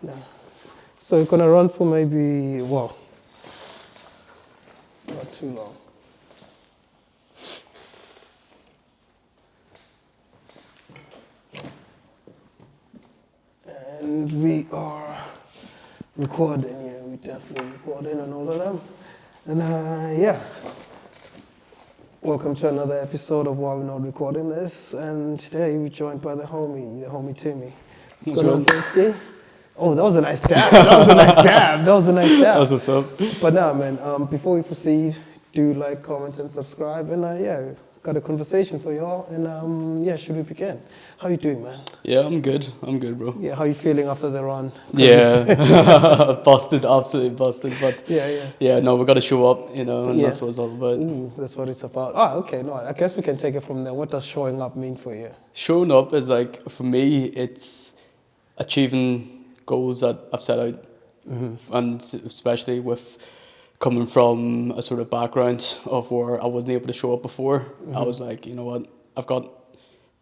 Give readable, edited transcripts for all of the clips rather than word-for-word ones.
Yeah. So you're gonna run for maybe, well, not too long. And we are recording, yeah, we're definitely recording and all of them. And yeah, welcome to another episode of Why We're Not Recording This. And today we're joined by the homie Timmy. What's going on, Broski? Oh, that was a nice dab. That was a nice dab. That's what's up. But now, man, before we proceed, do like, comment, and subscribe. And yeah, got a conversation for y'all. And yeah, should we begin? How you doing, man? Yeah, I'm good, bro. Yeah, how you feeling after the run? Yeah, busted, absolutely busted. But yeah, no, we got to show up, and that's what it's all about. Ooh, that's what it's about. Ah, okay, no, I guess we can take it from there. What does showing up mean for you? Showing up is like, for me, it's achieving goals that I've set out, and especially with coming from a sort of background of where I wasn't able to show up before, I was like, you know what, I've got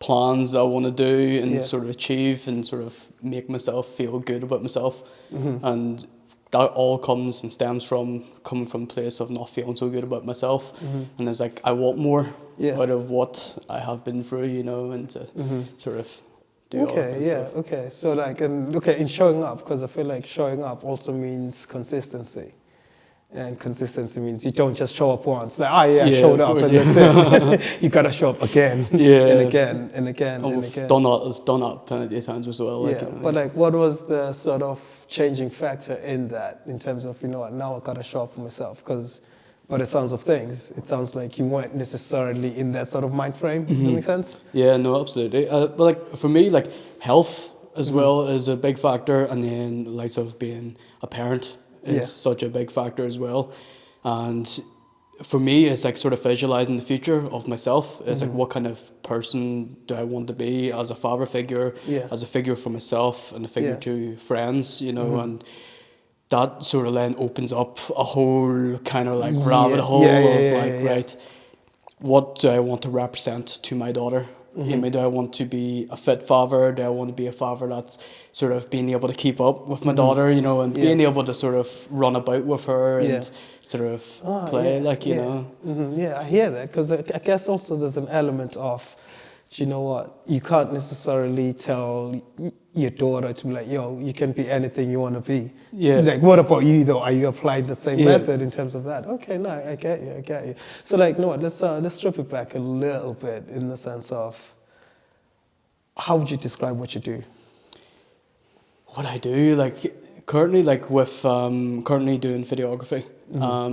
plans I want to do and sort of achieve and sort of make myself feel good about myself, and that all comes and stems from coming from a place of not feeling so good about myself, and it's like I want more out of what I have been through, and to sort of do all of this stuff. Okay. So like, and look at in showing up, because I feel like showing up also means consistency. And consistency means you don't just show up once, like, I showed up, and that's it. You gotta show up again, and again, and again, and again. I've done that plenty of times as well. But like, what was the sort of changing factor in that, in terms of, what, now I gotta show up for myself? Because by the sounds of things, it sounds like you weren't necessarily in that sort of mind frame. Does that make sense? Yeah, no, absolutely. But like for me, like health as well is a big factor, and then likes of being a parent is such a big factor as well. And for me, it's like sort of visualizing the future of myself. It's like, what kind of person do I want to be as a father figure, as a figure for myself and a figure to friends, and that sort of then opens up a whole kind of like rabbit hole of right, what do I want to represent to my daughter? Do I want to be a fit father? Do I want to be a father that's sort of being able to keep up with my daughter, and being able to sort of run about with her and sort of play, Yeah, I hear that, because I guess also there's an element of, you know what, you can't necessarily tell your daughter to be like, yo, you can be anything you want to be. Yeah. Like, what about you though? Are you applying that same method in terms of that? Okay, no, I get you. So like, no, let's strip it back a little bit in the sense of, how would you describe what you do? What I do, like currently, like with currently doing videography,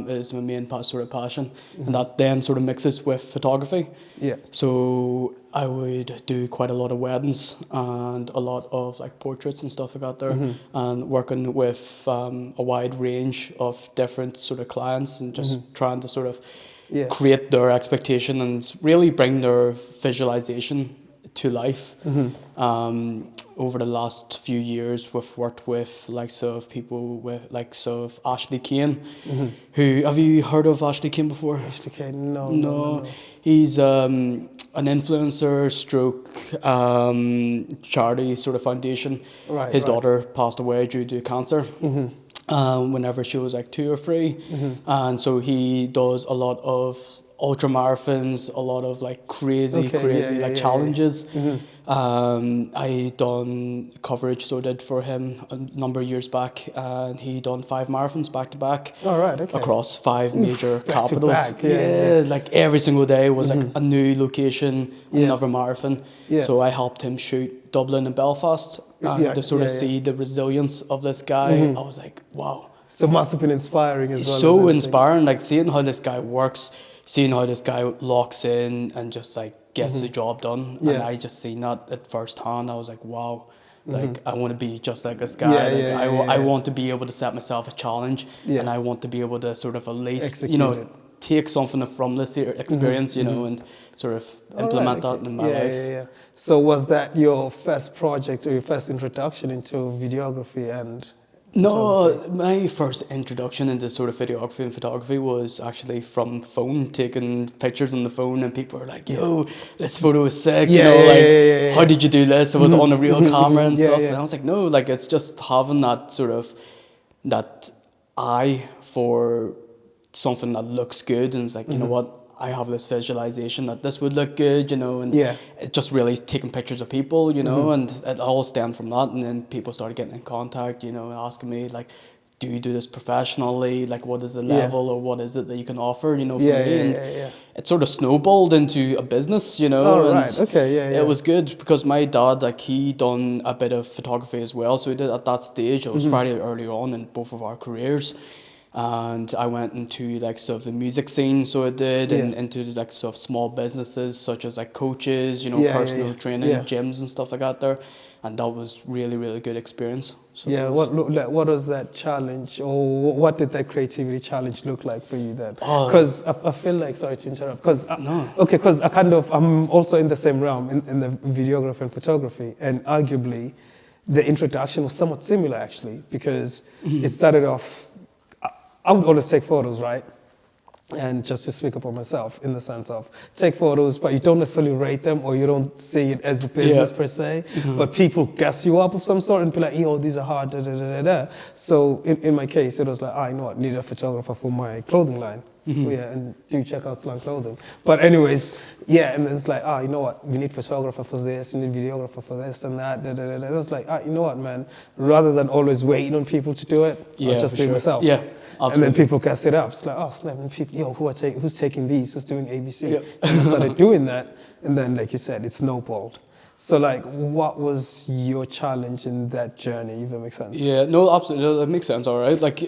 is my main sort of passion, and that then sort of mixes with photography. Yeah. So I would do quite a lot of weddings and a lot of like portraits and stuff like that there, and working with a wide range of different sort of clients, and just trying to sort of create their expectation and really bring their visualization to life. Over the last few years, we've worked with people with of Ashley Kane. Who have you heard of Ashley Kane before? Ashley Kane, no. He's an influencer stroke charity sort of foundation. His daughter passed away due to cancer. Whenever she was like 2 or 3, and so he does a lot of ultra marathons, a lot of like crazy challenges. I done coverage, so I did for him a number of years back, and he done 5 marathons back to back. Across 5 major capitals. Like every single day was like a new location, another marathon. So I helped him shoot Dublin and Belfast, and to sort of see the resilience of this guy. I was like, wow. So it must have been inspiring as well. So inspiring, like seeing how this guy works, seeing how this guy locks in and just like gets the job done. And I just seen that at first hand. I was like, wow, like I want to be just like this guy. I want to be able to set myself a challenge, and I want to be able to sort of at least, take something from this experience, and sort of implement that in my life. So was that your first project or your first introduction into videography and No, my first introduction into sort of videography and photography was actually from phone, taking pictures on the phone, and people were like, "Yo, this photo is sick." Yeah, you know, yeah, like, yeah, yeah, yeah. how did you do this? It was on a real camera and Yeah, stuff. yeah. And I was like, no, like it's just having that sort of that eye for something that looks good, and it's like, you know what, I have this visualization that this would look good, you know, and Yeah. it's just really taking pictures of people, you know, and it all stemmed from that. And then people started getting in contact, you know, asking me like, do you do this professionally? Like, what is the Yeah. level, or what is it that you can offer, you know, for Yeah, me? yeah, And yeah. it sort of snowballed into a business, you know. Oh, and right. Okay, yeah, yeah. It was good because my dad, like, he done a bit of photography as well. So he did at that stage. It was fairly early on in both of our careers. And I went into like sort of the music scene, so I did, and Yeah. into like sort of small businesses such as like coaches, you know, Yeah, yeah, personal yeah. training, Yeah. gyms and stuff like that there, and that was really, really good experience. So Yeah, it was- what was that challenge, or what did that creativity challenge look like for you then? Oh. Because I feel like, sorry to interrupt, because No. okay, because I'm also in the same realm in the videography and photography, and arguably, the introduction was somewhat similar actually, because it started off. I would always take photos, right? And just to speak up on myself, in the sense of take photos, but you don't necessarily rate them, or you don't see it as a business per se, but people guess you up of some sort and be like, yo, these are hard, da, da, da, da, da. So in my case, it was like, I know I need a photographer for my clothing line. Yeah, and do check out Slang Clothing. But anyways, yeah, and then it's like, you know what, we need photographer for this, we need videographer for this and that, da, da, da, da. It's like, you know what, man, rather than always waiting on people to do it, I'll just for do it sure. myself. Yeah, And then absolutely. people guess it up. It's like, oh, snap, and people, yo, who's taking these? Who's doing ABC? Yeah. And I started doing that, and then, like you said, it snowballed. So, like, what was your challenge in that journey, if that makes sense? Yeah, no, absolutely, no, that makes sense. All right, like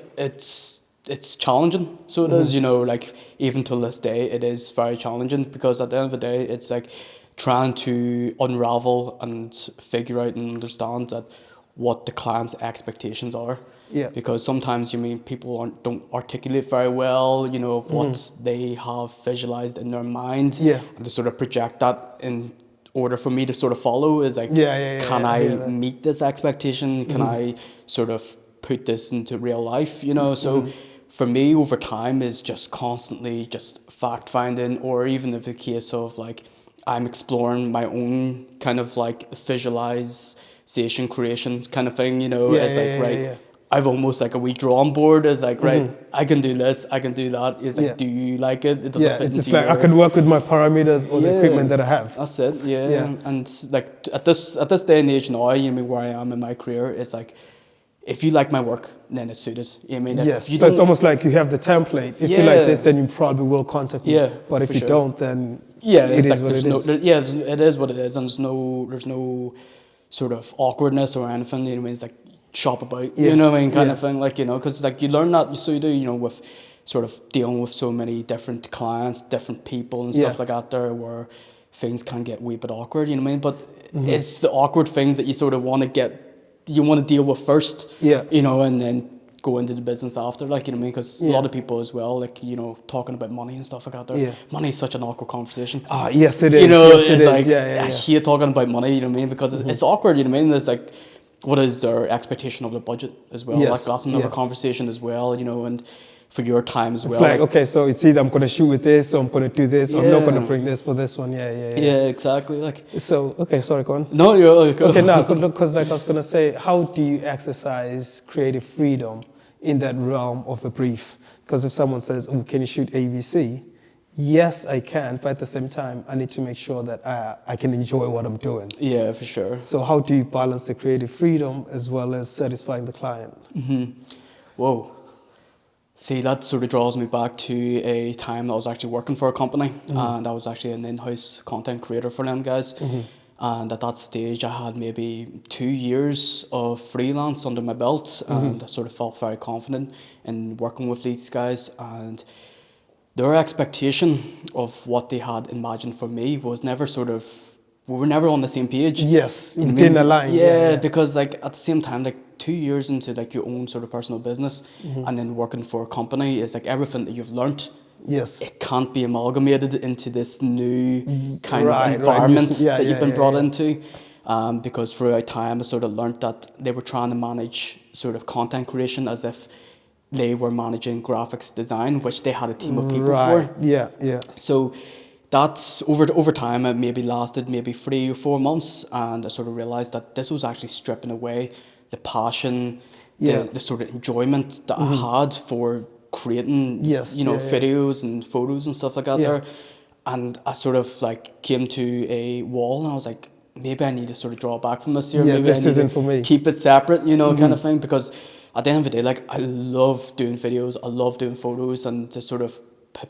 it's challenging. So it is, you know, like even till this day, it is very challenging because at the end of the day, it's like trying to unravel and figure out and understand that what the client's expectations are. Yeah. Because sometimes people don't articulate very well, you know, of what they have visualized in their mind. Yeah. And to sort of project that in order for me to sort of follow is like, can I I hear that. meet this expectation? Can I sort of put this into real life, you know? So for me over time is just constantly just fact finding, or even if the case of like, I'm exploring my own kind of like visualization creation kind of thing, you know, it's like, right, I've almost like a wee drawing board. It's like, right, I can do this, I can do that. It's like, do you like it? It doesn't fit it's into just like I can work with my parameters or the equipment that I have. That's it, yeah. Yeah. And like at this day and age now, you know, where I am in my career, it's like, if you like my work, then it's suited. You know what I mean? Yes, If you so it's don't- almost like you have the template. If you like this, then you probably will contact me. Yeah, But if for you sure. don't, then Yeah, it it's is like what there's it no, is. it is what it is, and there's no sort of awkwardness or anything. You know, it's like shop about, Yeah. you know what I mean, kind Yeah. of thing. Like, you know, because like you learn that, so you do, you know, with sort of dealing with so many different clients, different people, and stuff Yeah. like that. There where things can get a wee bit awkward. You know what I mean? But Mm-hmm. it's the awkward things that you sort of want to deal with first. Yeah. You know, and then go into the business after, like, you know what I mean? Because a Yeah. lot of people as well, like, you know, talking about money and stuff like that. There, Yeah. money is such an awkward conversation. Yes, it is. You know, yes, it it's is. like, Yeah. I hate talking about money, you know what I mean? Because it's awkward, you know what I mean? It's like, what is their expectation of the budget as well? Yes, Like, that's another yeah. conversation as well, you know, and for your time as It's well. like, okay, so it's either I'm going to shoot with this, or I'm going to do this, or I'm not going to Yeah. bring this for this one. Yeah. Yeah, exactly. Like, So, okay, sorry, go on. no, you're like, Okay, now, because like I was going to say, how do you exercise creative freedom in that realm of a brief? Because if someone says, oh, can you shoot ABC? Yes, I can, but at the same time, I need to make sure that I can enjoy what I'm doing. yeah, for sure. So how do you balance the creative freedom as well as satisfying the client? Whoa. See, that sort of draws me back to a time that I was actually working for a company, and I was actually an in-house content creator for them guys. And at that stage, I had maybe 2 years of freelance under my belt, and I sort of felt very confident in working with these guys. And their expectation of what they had imagined for me was never we were never on the same page. Yes, You know it what I mean? didn't align. Yeah, because like at the same time, like 2 years into like your own sort of personal business, and then working for a company, it's like everything that you've learnt, Yes. it can't be amalgamated into this new kind Right, of environment right. that you've been brought into. because throughout time I sort of learnt that they were trying to manage sort of content creation as if they were managing graphics design, which they had a team of people Right. for. Yeah, yeah. So that's over time, it maybe lasted maybe 3 or 4 months, and I sort of realised that this was actually stripping away the passion, the sort of enjoyment that I had for creating, videos and photos and stuff like that there. And I sort of like came to a wall, and I was like, maybe I need to sort of draw back from this here. Yeah, maybe this I need isn't to for me. keep it separate, kind of thing. Because at the end of the day, like, I love doing videos, I love doing photos, and to sort of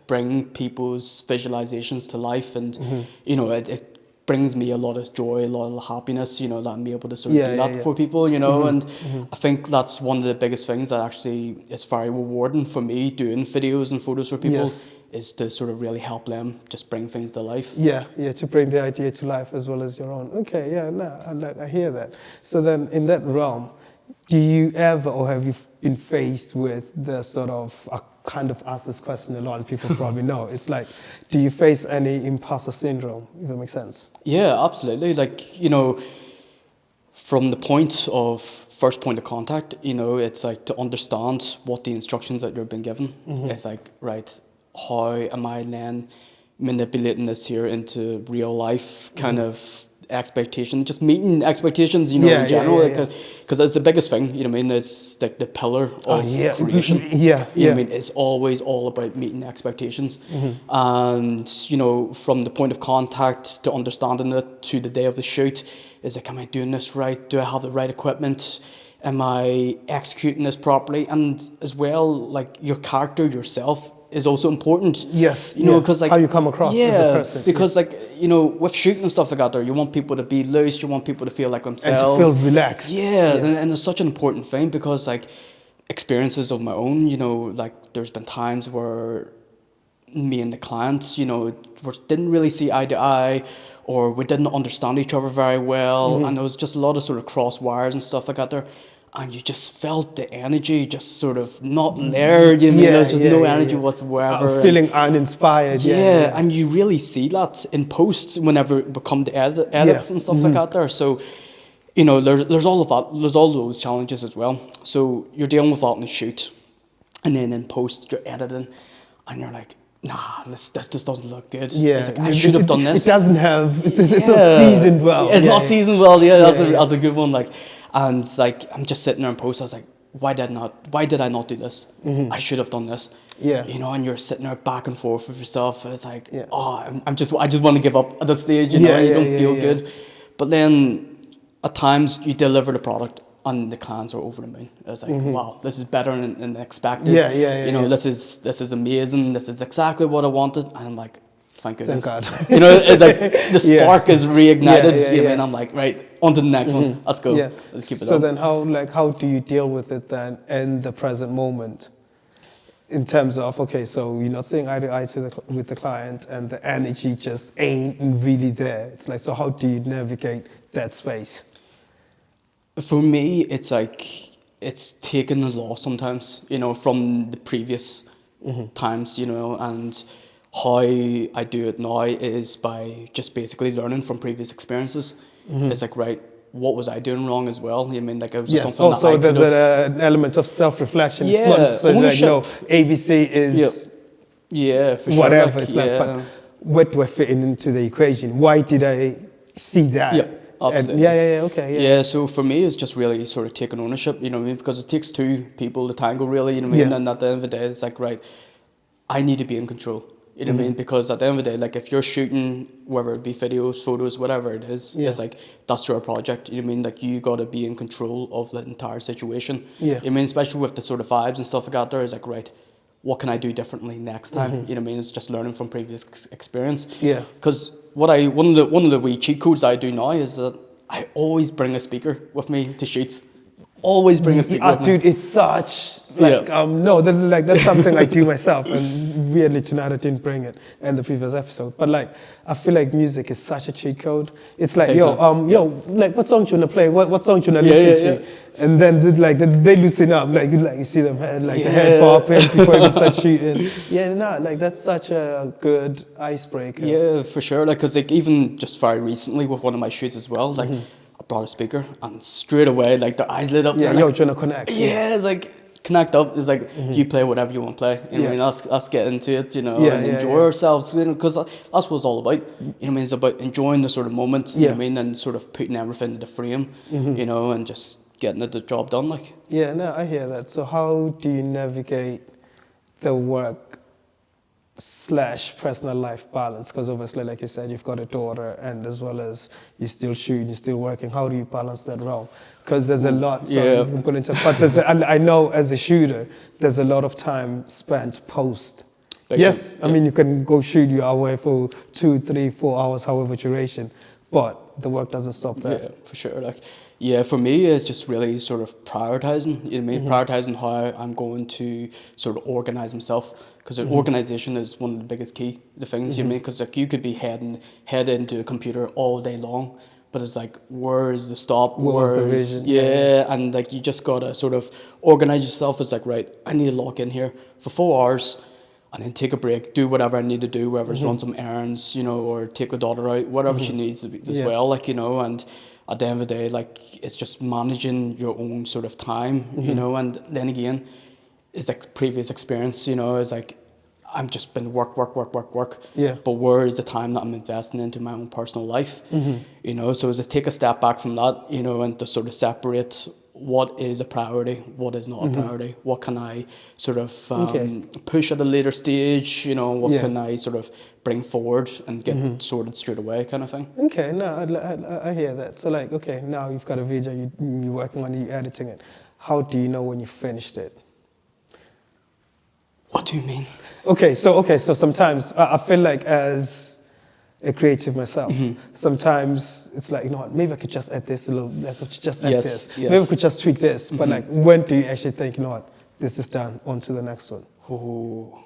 bring people's visualizations to life, and it brings me a lot of joy, a lot of happiness, that I'm able to sort of do that for people, and I think that's one of the biggest things that actually is very rewarding for me, doing videos and photos for people, is to sort of really help them just bring things to life. Yeah, to bring the idea to life as well as your own. Okay, yeah, no, I hear that. So then in that realm, do you ever, or have you been faced with the sort of, I kind of ask this question a lot and people probably know, it's like, do you face any imposter syndrome, if that makes sense? Yeah, absolutely. Like, from the first point of contact, it's like to understand what the instructions that you've been given. It's like, right, how am I then manipulating this here into real life kind of expectation, just meeting expectations, in general, because it's the biggest thing, it's like the pillar of creation. It's always all about meeting expectations. And, from the point of contact to understanding it to the day of the shoot, is like, am I doing this right? Do I have the right equipment? Am I executing this properly? And as well, like, your character, yourself, is also important. Because like how you come across as a person. Because like, with shooting and stuff like that, you want people to be loose, you want people to feel like themselves. And to feel relaxed. And it's such an important thing, because like, experiences of my own, like, there's been times where me and the clients, didn't really see eye to eye, or we didn't understand each other very well, and there was just a lot of sort of cross wires and stuff like that there. And you just felt the energy just sort of not there, there's just no energy whatsoever. Feeling uninspired. And you really see that in post whenever we come to edits and stuff like that there. So, there's all of that, there's all those challenges as well. So you're dealing with that in the shoot, and then in post you're editing, and you're like, nah, this just doesn't look good. It's like, I should have done this. It doesn't have, it's not seasoned well. It's not seasoned well, that's a good one. Like, and like, I'm just sitting there in post, I was like, why did I not do this? I should have done this. And you're sitting there back and forth with yourself. It's like, I just want to give up at this stage, and you don't feel good. But then at times you deliver the product, and the clients are over the moon. It's like, wow, this is better than expected. This is amazing. This is exactly what I wanted. And I'm like, thank goodness. Thank God. It's like the spark is reignited. And I'm like, right, on to the next one. Let's go. Let's keep it so up. Then how do you deal with it then in the present moment? In terms of, okay, so you're not seeing eye to eye with the client, and the energy just ain't really there. It's like, so how do you navigate that space? For me, it's like, it's taken a loss sometimes, from the previous times, and how I do it now is by just basically learning from previous experiences. It's like, right, what was I doing wrong as well? Like, it was something also that I there's an element of self-reflection. Yeah, it's not necessarily ownership. like, no, ABC is for sure. whatever. Like, it's like, but what do I fit into the equation? Why did I see that? Absolutely. So for me, it's just really sort of taking ownership, because it takes two people to tango, really, and at the end of the day, it's like, right, I need to be in control, because at the end of the day, like, if you're shooting, whether it be videos, photos, whatever it is, it's like, that's your project, like, you got to be in control of the entire situation, especially with the sort of vibes and stuff like that there, is like, right, what can I do differently next time? It's just learning from previous experience. Because one of the wee cheat codes I do now is that I always bring a speaker with me to shoots. Always bring a speaker with me. Dude, it's such no, that's something I do myself, and weirdly tonight I didn't bring it in the previous episode. But like, I feel like music is such a cheat code. It's like, like, what song you wanna play? What song you wanna listen to? And then they loosen up, like you see them the head popping before you start shooting. Like, that's such a good icebreaker. Yeah, for sure. Like, cause like, even just very recently with one of my shoots as well, like, I brought a speaker, and straight away, like, their eyes lit up. Yeah, they're you're like, trying to connect. yeah, it's like, connect up. It's like, you play whatever you want to play. You know what I mean? Let's get into it, you know, and enjoy ourselves, you know, because that's what it's all about. You know what I mean? It's about enjoying the sort of moment, you know what I mean, and sort of putting everything into the frame, you know, and just getting the job done, like. Yeah, no, I hear that. So how do you navigate the work / personal life balance? Because obviously, like you said, you've got a daughter, and as well as you still shoot, you're still working. How do you balance that role? Because there's a lot. So I'm going to, but I know as a shooter, there's a lot of time spent post. Yes, I mean, you can go shoot you away for 2, 3, 4 hours, however duration, but the work doesn't stop there. Yeah, for sure. Like, yeah, for me, it's just really sort of prioritizing. You know what I mean? Prioritizing how I'm going to sort of organize myself, because organization is one of the biggest key the things. You know what I mean? Because like you could be head into a computer all day long, but it's like, where is the stop? Where's the vision? Yeah, and like you just gotta sort of organize yourself. It's like, right, I need to log in here for 4 hours, and then take a break, do whatever I need to do, whether it's run some errands, you know, or take the daughter out, whatever she needs as well, like, you know, and at the end of the day, like, it's just managing your own sort of time, you know, and then again, it's like previous experience, you know, it's like, I'm just been work, but where is the time that I'm investing into my own personal life, you know, so just take a step back from that, you know, and to sort of separate what is a priority, what is not a priority, what can I sort of push at a later stage, you know, what can I sort of bring forward and get sorted straight away, kind of thing. Okay, no, I hear that. So like, okay, now you've got a video, you're working on it, you're editing it. How do you know when you finished it? What do you mean? Okay, so sometimes I feel like as a creative myself, sometimes it's like, you know what, maybe I could just add this a little, I could just add this. Maybe I could just tweak this. But like, when do you actually think, you know what, this is done, on to the next one? Oh.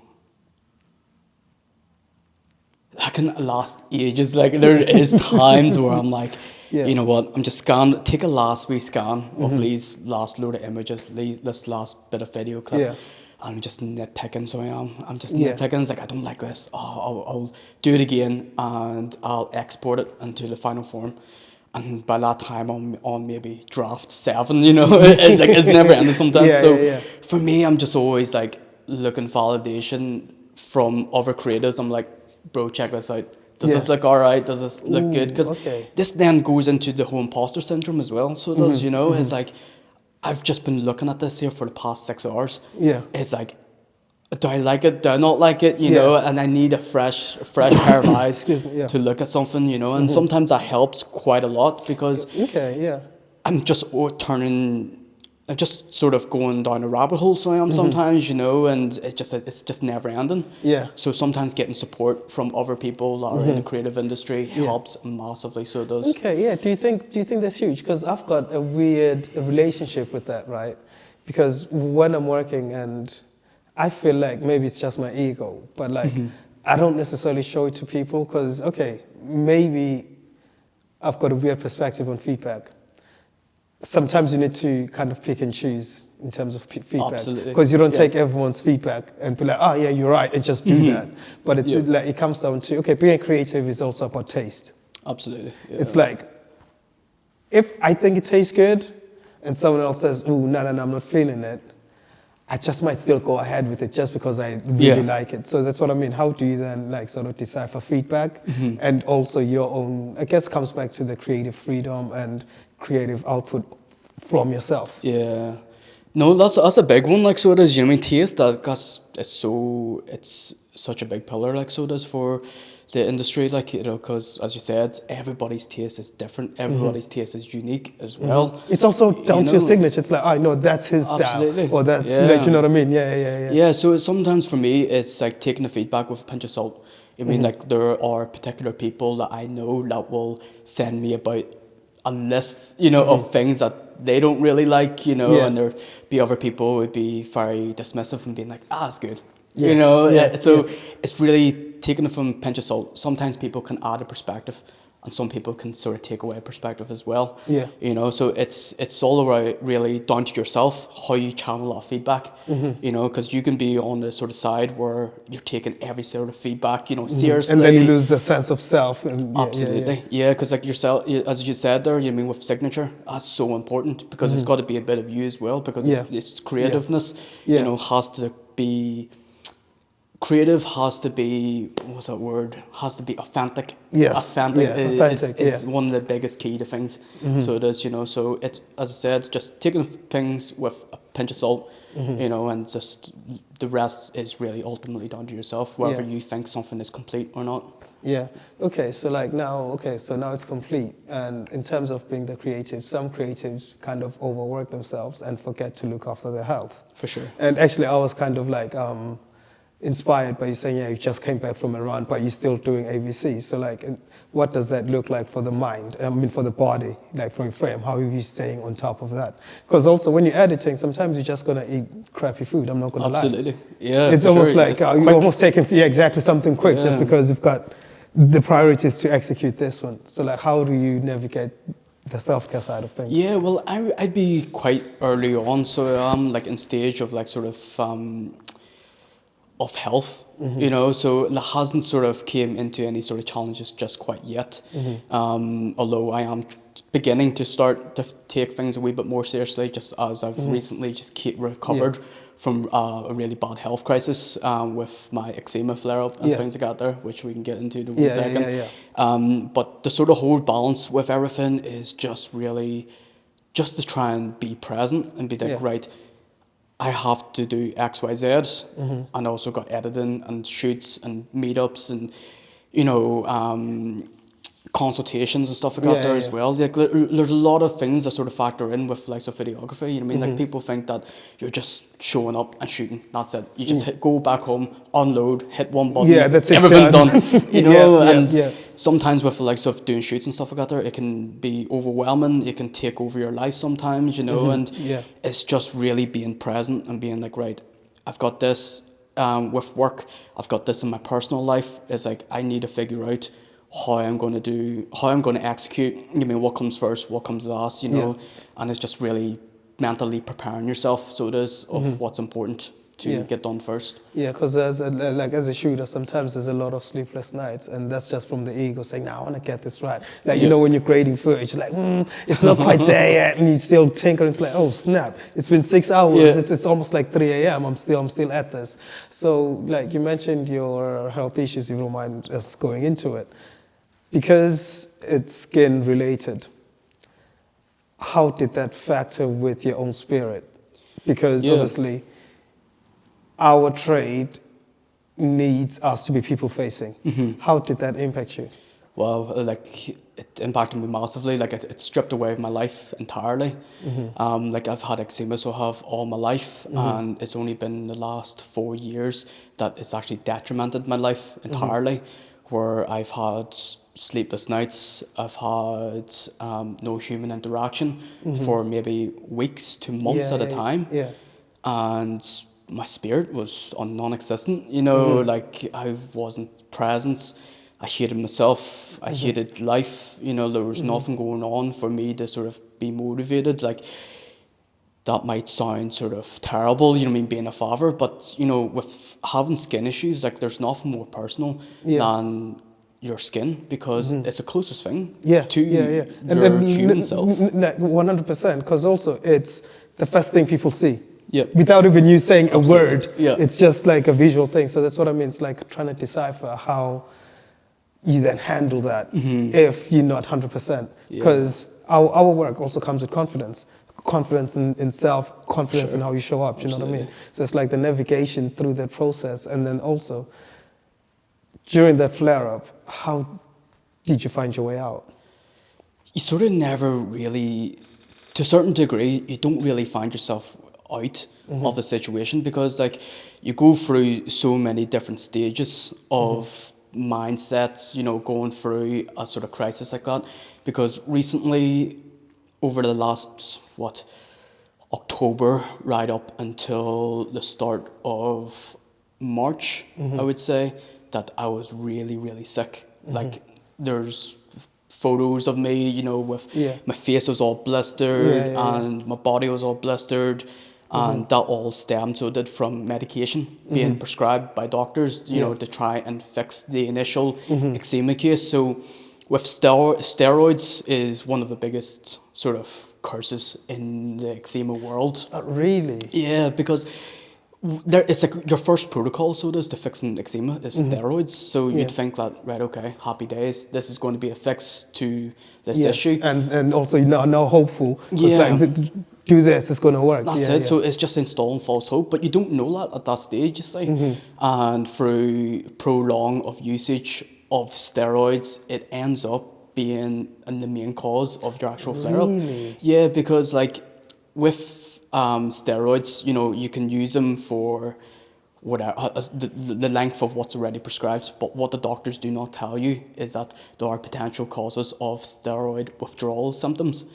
That can last ages. Like, there is times where I'm like, you know what, I'm just take a last wee scan of these last load of images, this last bit of video clip. And I'm just nitpicking, so I am. I'm just nitpicking. It's like, I don't like this. Oh, I'll do it again, and I'll export it into the final form. And by that time, I'm on maybe draft 7. You know, it's like, it's never ending sometimes. For me, I'm just always like looking validation from other creators. I'm like, bro, check this out. Does this look alright? Does this look good? Because this then goes into the whole imposter syndrome as well. So it does, you know, it's like, I've just been looking at this here for the past 6 hours. It's like, do I like it? Do I not like it? You know, and I need a fresh pair of eyes to look at something, you know, and sometimes that helps quite a lot, because I'm just I'm just sort of going down a rabbit hole, so I am sometimes, you know, and it's just never ending. So sometimes getting support from other people that are in the creative industry helps massively. So it does. Okay, yeah. Do you think that's huge? Because I've got a weird relationship with that, right? Because when I'm working, and I feel like maybe it's just my ego, but like I don't necessarily show it to people because, okay, maybe I've got a weird perspective on feedback. Sometimes you need to kind of pick and choose in terms of feedback, because you don't take everyone's feedback and be like, oh yeah, you're right, and just do that. But it's like, it comes down to, okay, being creative is also about taste. Absolutely. It's like, if I think it tastes good and someone else says, oh, no, I'm not feeling it, I just might still go ahead with it just because I really like it. So that's what I mean. How do you then like sort of decipher feedback and also your own, I guess comes back to the creative freedom and creative output from yourself? Yeah. No, that's a big one. Like, so it is, you know, I mean, taste, it's such a big pillar, like, so it is for the industry, like, you know, because as you said, everybody's taste is different, everybody's taste is unique as well. It's also down to your signature. It's like, I know that's his style, or that's like, you know what I mean? Yeah. So sometimes for me, it's like taking the feedback with a pinch of salt. I mean, like, there are particular people that I know that will send me about a list, you know, of things that they don't really like, you know, and there be other people who would be very dismissive and being like, it's good, you know. So it's really taking it from a pinch of salt. Sometimes people can add a perspective and some people can sort of take away perspective as well. Yeah. You know, so it's all around really down to yourself how you channel that feedback. You know, because you can be on the sort of side where you're taking every sort of feedback, you know, seriously, and then you lose the sense of self. And absolutely, yeah, because like yourself, as you said there, you mean with signature, that's so important because it's got to be a bit of you as well, because it's creativeness, you know, has to be. Creative has to be, what's that word? Has to be authentic. Yes. Authentic, Authentic, is one of the biggest key to things. So it is, you know, so it's, as I said, just taking things with a pinch of salt, you know, and just the rest is really ultimately down to yourself, whether you think something is complete or not. Yeah. Okay. So like now, so now it's complete. And in terms of being the creative, some creatives kind of overwork themselves and forget to look after their health. For sure. And actually, I was kind of like inspired by you saying, yeah, you just came back from a run, but you're still doing ABC. So like, what does that look like for the mind? I mean, for the body, like for your frame, how are you staying on top of that? Because also when you're editing, sometimes you're just going to eat crappy food. I'm not going to lie. Absolutely. Yeah. It's almost sure. like It's you're almost taking exactly something quick just because you've got the priorities to execute this one. So like, how do you navigate the self-care side of things? Yeah, well, I'd be quite early on. So I'm like in stage of like sort of health, you know, so it hasn't sort of came into any sort of challenges just quite yet. Although I am beginning to start to take things a wee bit more seriously, just as I've recently just recovered from a really bad health crisis with my eczema flare-up and things like that there, which we can get into in a wee second. But the sort of whole balance with everything is just really just to try and be present and be like, right, I have to do X, Y, Z, and also got editing and shoots and meetups and, you know, consultations and stuff like that there as well. Like, there's a lot of things that sort of factor in with like videography. You know what I mean? Like people think that you're just showing up and shooting. That's it. You just go back home, unload, hit one button. Yeah, that's it. Everything's done. You know, and sometimes with the likes of doing shoots and stuff like that there, it can be overwhelming. It can take over your life sometimes, you know, and it's just really being present and being like, right, I've got this with work. I've got this in my personal life. It's like, I need to figure out how I'm going to execute, you mean, what comes first, what comes last, you know, and it's just really mentally preparing yourself, so it is, of what's important to get done first. Yeah, because as a shooter, sometimes there's a lot of sleepless nights, and that's just from the ego saying, "Now I want to get this right." Like, you know, when you're creating footage, you're like, it's not quite there yet, and you still tinker, and it's like, oh snap, it's been 6 hours, it's almost like 3 a.m., I'm still at this. So, like, you mentioned your health issues, if you don't mind us going into it. Because it's skin related, how did that factor with your own spirit? Because obviously our trade needs us to be people facing. How did that impact you? Well, like, it impacted me massively. Like, it stripped away my life entirely. Like, I've had eczema, so I have all my life, and it's only been the last 4 years that it's actually detrimented my life entirely, where I've had sleepless nights, I've had no human interaction for maybe weeks to months at a time, and my spirit was non-existent, you know, like, I wasn't present, I hated myself, I hated life, you know, there was nothing going on for me to sort of be motivated. Like, that might sound sort of terrible, you know what I mean, being a father, but, you know, with having skin issues, like, there's nothing more personal than your skin, because it's the closest thing to your human self. 100%, because also it's the first thing people see. Without even you saying a word, it's just like a visual thing. So that's what I mean. It's like trying to decipher how you then handle that if you're not 100%. Because our work also comes with confidence. Confidence in self, confidence in how you show up, you know what I mean? So it's like the navigation through that process. And then also, during that flare-up, how did you find your way out? You sort of never really, to a certain degree, you don't really find yourself out of the situation, because, like, you go through so many different stages of mindsets, you know, going through a sort of crisis like that. Because recently, over the last, October, right up until the start of March, I would say, that I was really, really sick. Like, there's photos of me, you know, with my face was all blistered and my body was all blistered. And that all stemmed, so it did, from medication being prescribed by doctors, you know, to try and fix the initial eczema case. So with steroids is one of the biggest sort of curses in the eczema world. Really? Yeah, because it's like your first protocol, so it is, to fixing eczema is steroids. So you'd think that, right, okay, happy days, this is going to be a fix to this issue. And also you're now hopeful. Like, do this, it's going to work. That's it. So it's just installing false hope, but you don't know that at that stage, you see. And through prolong of usage of steroids, it ends up being the main cause of your actual flare-up. Really? Yeah, because like with steroids, you know, you can use them for whatever the length of what's already prescribed, but what the doctors do not tell you is that there are potential causes of steroid withdrawal symptoms.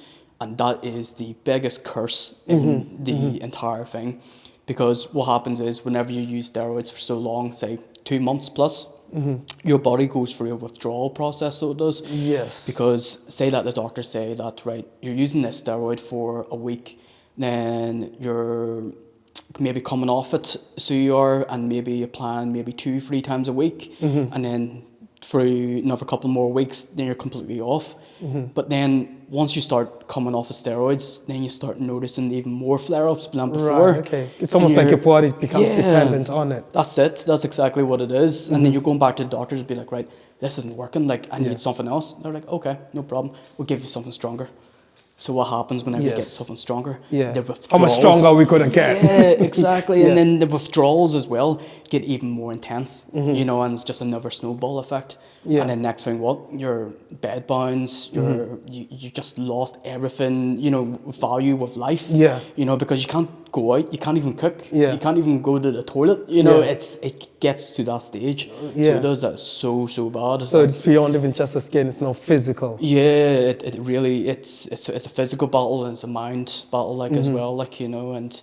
And that is the biggest curse in the entire thing, because what happens is whenever you use steroids for so long, say 2 months plus, your body goes through a withdrawal process, so it does. Yes. Because say that the doctors say that, right, you're using this steroid for a week, then you're maybe coming off it, so you are, and maybe you plan maybe 2-3 times a week, and then through another couple more weeks, then you're completely off. But then once you start coming off of steroids, then you start noticing even more flare-ups than before. Right, okay. It's almost like your body becomes dependent on it. That's it. That's exactly what it is. And then you're going back to the doctors and be like, right, this isn't working. Like, I need something else. They're like, okay, no problem. We'll give you something stronger. So what happens whenever you get something stronger? The withdrawals. How much stronger are we going to get? Yeah, exactly. And then the withdrawals as well get even more intense, you know, and it's just another snowball effect. And then next thing, what? You're bedbound, you just lost everything, you know, value of life. You know, because you can't go out, you can't even cook, you can't even go to the toilet, you know, it gets to that stage. So it does that so bad. So it's beyond even just the skin, it's now physical. Yeah, it really, it's a physical battle and it's a mind battle, like, as well, like, you know, and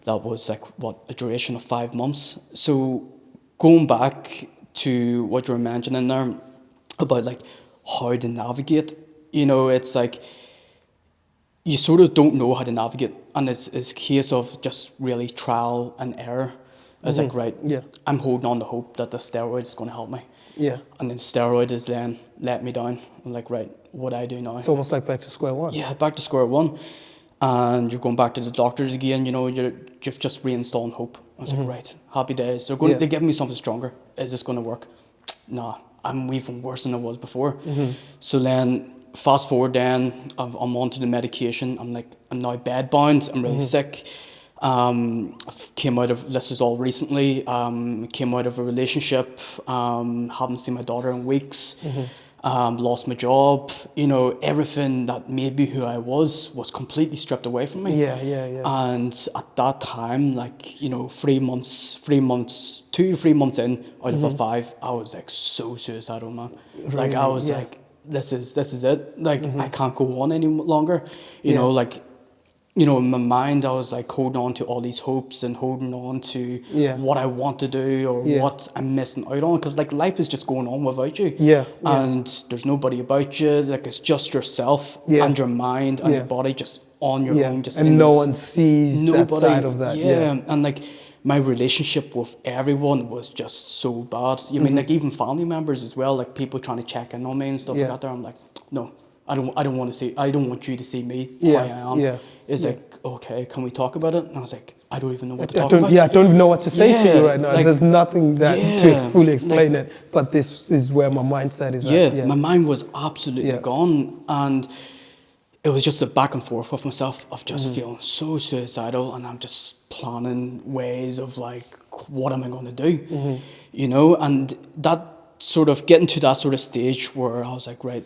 that was like, what, a duration of 5 months. So going back to what you were mentioning there about like how to navigate, you know, it's like you sort of don't know how to navigate, and it's a case of just really trial and error. It's like, right, I'm holding on to hope that the steroid is going to help me. And then steroid is then let me down. I'm like, right, what do I do now? It's almost like back to square one. Yeah, back to square one. And you're going back to the doctors again, you know, you've just reinstalling hope. I was like, right, happy days. They're giving me something stronger. Is this going to work? Nah, I'm even worse than I was before. So then fast forward then, I'm onto the medication. I'm now bedbound. I'm really sick. Came out of, this is all recently, came out of a relationship, haven't seen my daughter in weeks. Lost my job, you know, everything that made me who I was completely stripped away from me. And at that time, like, you know, 3 months, 2 to 3 months in out of a 5, I was like so suicidal, man. Really? Like, I was like, this is it. Like, I can't go on any longer. You know, like, you know, in my mind, I was like holding on to all these hopes and holding on to what I want to do or what I'm missing out on. Because, like, life is just going on without you. And there's nobody about you. Like, it's just yourself and your mind and your body just on your own. Just and no one sees that side of that. And, like, my relationship with everyone was just so bad. I mean, like, even family members as well, like, people trying to check in on me and stuff like that. There, I'm like, no. I don't want you to see me how I am. It's like, okay, can we talk about it? And I was like, I don't even know what to talk about. I don't even know what to say to you right now. Like, there's nothing that to fully explain it. But this is where my mindset is at. My mind was absolutely gone, and it was just a back and forth with myself of just feeling so suicidal, and I'm just planning ways of like, what am I going to do? You know, and that sort of getting to that sort of stage where I was like, right,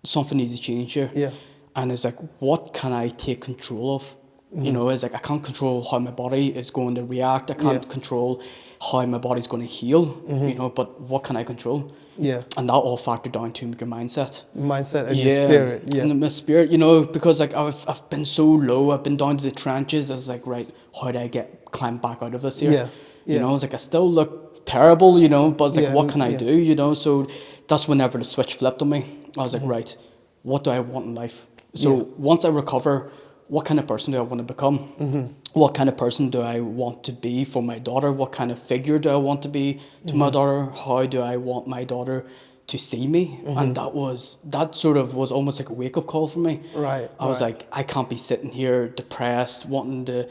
something needs to change here. And it's like, what can I take control of? You know, it's like, I can't control how my body is going to react. I can't control how my body's going to heal, you know, but what can I control? And that all factored down to your mindset. Mindset and your spirit. And my spirit, you know, because like I've been so low, I've been down to the trenches. I was like, right, how do I climb back out of this here? You know, it's like, I still look terrible, you know, but it's like, what can I do, you know? So that's whenever the switch flipped on me. I was like, right, what do I want in life? So once I recover, what kind of person do I want to become? What kind of person do I want to be for my daughter? What kind of figure do I want to be to my daughter? How do I want my daughter to see me? And that sort of was almost like a wake-up call for me. Right. I was like, I can't be sitting here depressed, wanting to,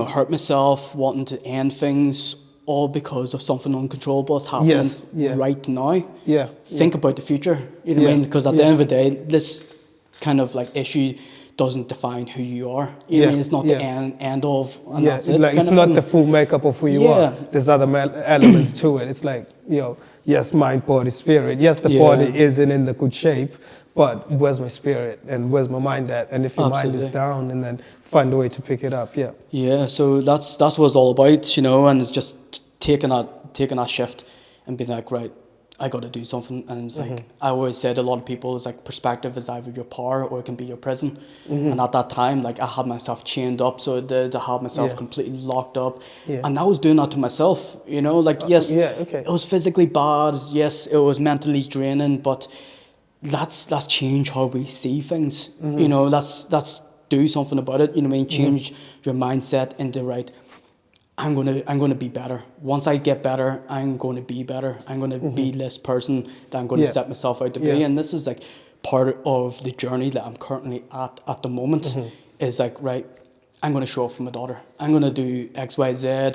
hurt myself, wanting to end things, all because of something uncontrollable is happening right now. Yeah. Think about the future. You know what I mean? Because at the end of the day, this kind of like issue doesn't define who you are. You know what I mean? It's not the end of, and that's it. Like, it's not the full makeup of who you are. There's other elements to it. It's like, yes, mind, body, spirit. Yes, the body isn't in the good shape, but where's my spirit and where's my mind at? And if your mind is down, and then find a way to pick it up. Yeah, so that's what it's all about, and it's just taking that shift and being like, right, I got to do something. And it's like, I always said to a lot of people, it's like perspective is either your power or it can be your prison. And at that time, like, I had myself chained up, so I had myself completely locked up. And I was doing that to myself, yes, it was physically bad, yes, it was mentally draining, but let's change how we see things. Let's do something about it. Change your mindset into, right, I'm gonna be better. Once I get better, I'm going to be better. I'm going to be this person that I'm going to set myself out to be. And this is like part of the journey that I'm currently at the moment. Is like, right, I'm going to show up for my daughter. I'm going to do X, Y, Z.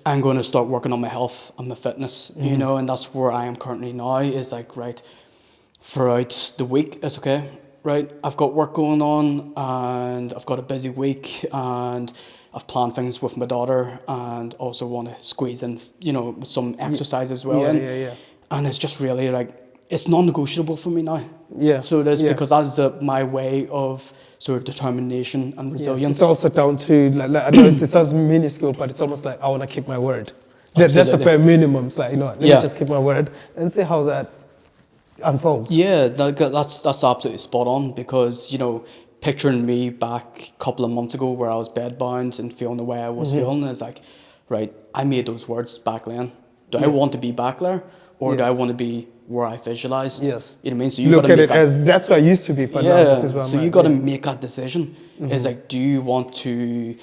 I'm going to start working on my health and my fitness. And that's where I am currently now. Is like, right, throughout the week, it's okay. Right, I've got work going on, and I've got a busy week, and I've planned things with my daughter, and also want to squeeze in, some exercise as well. And it's just really like, it's non-negotiable for me now. So it is, because that's my way of sort of determination and resilience. It's also down to, like I know it sounds minuscule, but it's almost like I want to keep my word. That's the bare minimum. It's like, let me just keep my word and see how that unfolds. Yeah, that's absolutely spot on, because picturing me back a couple of months ago where I was bedbound and feeling the way I was feeling is like, right, I made those words back then. Do I want to be back there, or do I want to be where I visualized? Yes. You know what I mean? So you look at it as that's what I used to be, but now this is where I'm so you got to make that decision. It's like, do you want to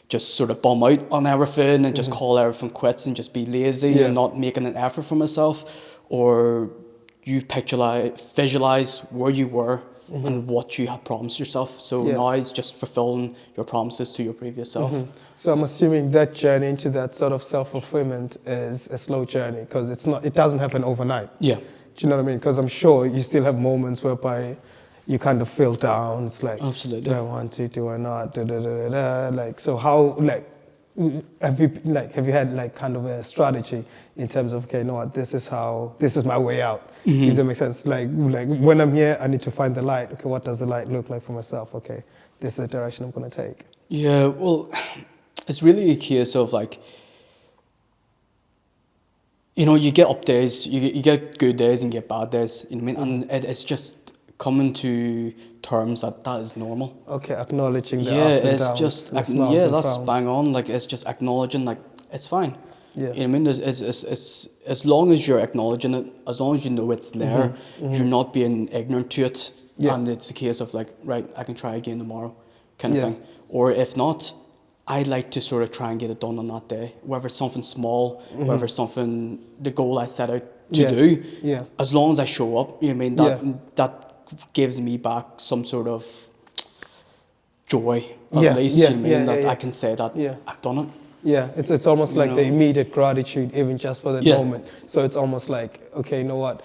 just sort of bum out on everything and just call everything quits and just be lazy and not making an effort for myself, or you visualize where you were and what you had promised yourself. So now it's just fulfilling your promises to your previous self. So I'm assuming that journey into that sort of self-fulfillment is a slow journey, because it doesn't happen overnight. Do you know what I mean? Because I'm sure you still have moments whereby you kind of feel down. It's like, absolutely, do I want to, do I not? Like, so how, like, have you had like kind of a strategy in terms of, okay, you know what, this is my way out, if that makes sense. Like when I'm here, I need to find the light. Okay, what does the light look like for myself? Okay, this is the direction I'm going to take. Yeah, well, it's really a case of like, you get up days, you get good days and you get bad days, you know what I mean? And it's just coming to terms that is normal. Okay, acknowledging the ups and it's downs, just that's bang on. Like, it's just acknowledging, like, it's fine. You know what I mean? It's as long as you're acknowledging it, as long as you know it's there, you're not being ignorant to it, and it's a case of like, right, I can try again tomorrow, kind of thing. Or if not, I like to sort of try and get it done on that day, whether it's something small, whether it's something, the goal I set out to do. As long as I show up, you know what I mean, that gives me back some sort of joy, at least, you know what I mean, that I can say that I've done it. It's almost like the immediate gratitude, even just for that moment. So it's almost like, okay, you know what?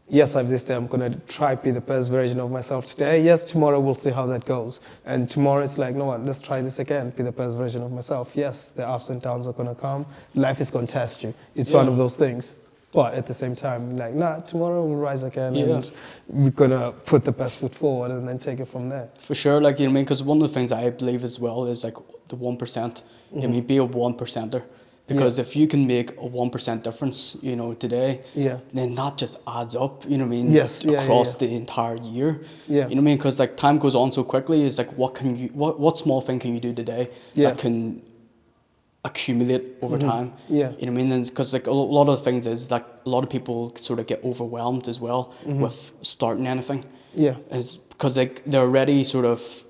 Yes, I have this day. I'm going to try to be the best version of myself today. Yes, tomorrow we'll see how that goes. And tomorrow it's like, you know what? Let's try this again. Be the best version of myself. Yes, the ups and downs are going to come. Life is going to test you. It's one of those things. But at the same time, like, tomorrow we'll rise again and we're going to put the best foot forward and then take it from there. For sure, like, you know what I mean? Because one of the things I believe as well is like the 1%. You know what I mean? Be a 1%er. Because if you can make a 1% difference, today, then that just adds up, you know what I mean? Across the entire year. You know what I mean? Because like time goes on so quickly. It's like, what small thing can you do today that can accumulate over time. Yeah. You know what I mean? Because like a lot of the things is like a lot of people sort of get overwhelmed as well with starting anything. Yeah. Is because like they're already sort of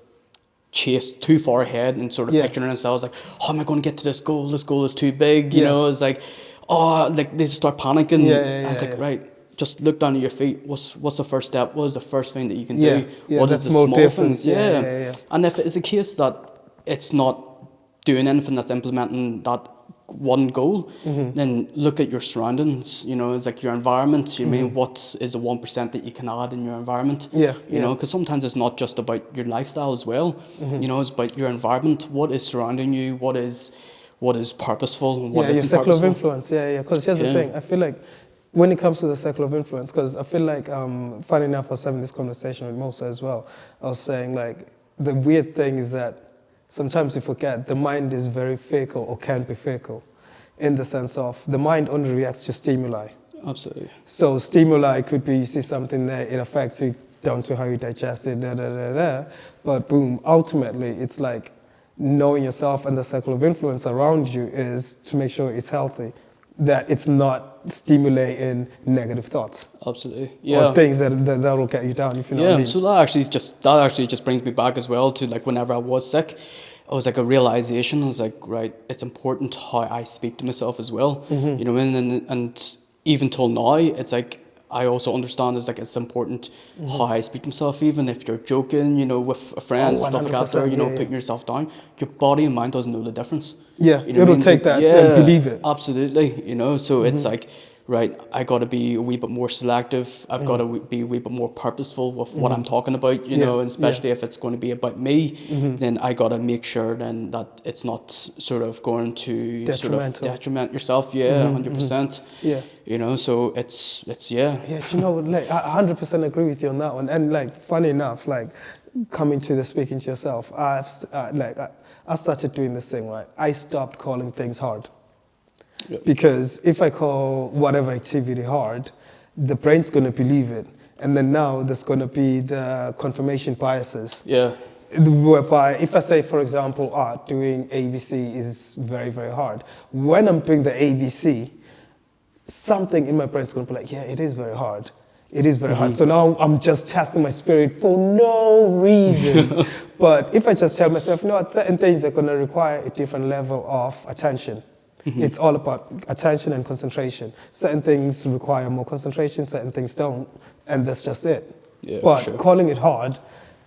chased too far ahead and sort of picturing themselves like, how am I going to get to this goal? This goal is too big. You know, it's like, oh, like they start panicking. And it's like, right, just look down at your feet. What's the first step? What is the first thing that you can do? What is the small things? And if it's a case that it's not doing anything that's implementing that one goal, then look at your surroundings. You know, it's like your environment. You mean what is the 1% that you can add in your environment? You know, because sometimes it's not just about your lifestyle as well. You know, it's about your environment. What is surrounding you? What is purposeful? And what your isn't circle purposeful? of influence. Because here's the thing. I feel like when it comes to the circle of influence, because I feel like, funny enough, I was having this conversation with Mosa as well. I was saying like the weird thing is that sometimes you forget the mind is very fickle or can be fickle in the sense of the mind only reacts to stimuli. Absolutely. So stimuli could be you see something there, it affects you down to how you digest it, but boom, ultimately it's like knowing yourself and the circle of influence around you is to make sure it's healthy, that it's not stimulating negative thoughts. Absolutely. Or things that will get you down, if you know what I mean. So that actually just brings me back as well to like whenever I was sick, it was like a realization. I was like, right, it's important how I speak to myself as well. You know, and even till now, it's like I also understand it's important how I speak to myself. Even if you're joking, you know, with friends and stuff like that, there, you know, putting yourself down, your body and mind doesn't know the difference. Yeah, you know it'll take that and believe it. Absolutely, you know. So it's like, right, I got to be a wee bit more selective. I've got to be a wee bit more purposeful with what I'm talking about, you know, and especially if it's going to be about me, then I got to make sure then that it's not sort of going to sort of detriment yourself. 100%. You know, so it's. Yeah, you know, like I 100% agree with you on that one. And like, funny enough, like coming to the speaking to yourself, I started doing this thing, right? I stopped calling things hard. Because if I call whatever activity hard, the brain's going to believe it. And then now there's going to be the confirmation biases. Whereby if I say, for example, doing ABC is very, very hard. When I'm doing the ABC, something in my brain's going to be like, yeah, it is very hard. It is very hard. So now I'm just testing my spirit for no reason. But if I just tell myself, you know what, certain things are going to require a different level of attention. It's all about attention and concentration. Certain things require more concentration, certain things don't, and that's just it. But calling it hard,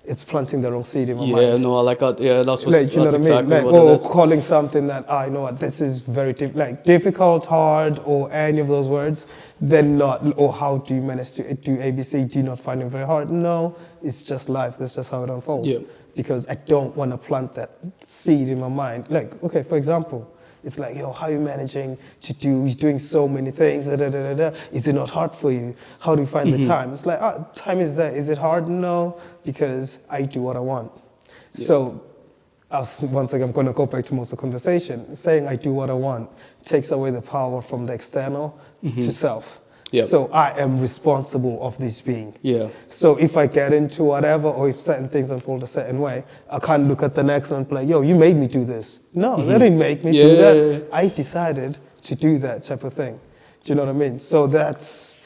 it's planting the wrong seed in my mind. Yeah, no, I like that. Yeah, that's exactly what it is. Or calling something that, you know what, this is very difficult, hard, or any of those words, then not, or how do you manage to do ABC? Do you not find it very hard? No, it's just life. That's just how it unfolds. Because I don't want to plant that seed in my mind. Like, okay, for example, it's like, yo, how are you managing to do, you're doing so many things, Is it not hard for you? How do you find the time? It's like, time is there. Is it hard? No, because I do what I want. So, once again, I'm going to go back to most of the conversation. Saying I do what I want takes away the power from the external to self. So I am responsible of this being. So if I get into whatever, or if certain things unfold a certain way, I can't look at the next one and be like, yo, you made me do this. No, they didn't make me do that. I decided to do that type of thing. Do you know what I mean? So that's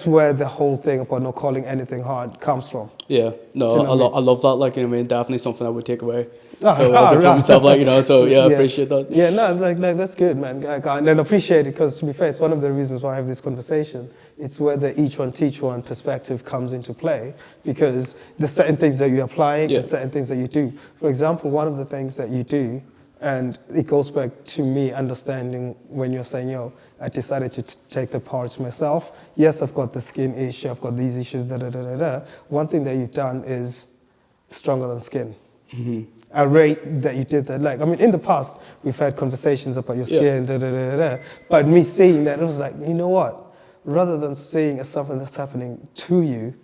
where the whole thing about not calling anything hard comes from. No, you know I love that. Like, you know, I mean, definitely something I would take away. So I'll do for myself, like, you know, so I appreciate that. Like that's good, man. And I appreciate it because, to be fair, it's one of the reasons why I have this conversation. It's where the each one teach one perspective comes into play, because there's certain things that you apply and certain things that you do. For example, one of the things that you do, and it goes back to me understanding when you're saying, yo, I decided to take the power to myself. Yes, I've got the skin issue, I've got these issues, One thing that you've done is stronger than skin. I rate that you did that. Like, I mean, in the past, we've had conversations about your skin, but me seeing that, it was like, you know what? Rather than seeing it as something that's happening to you,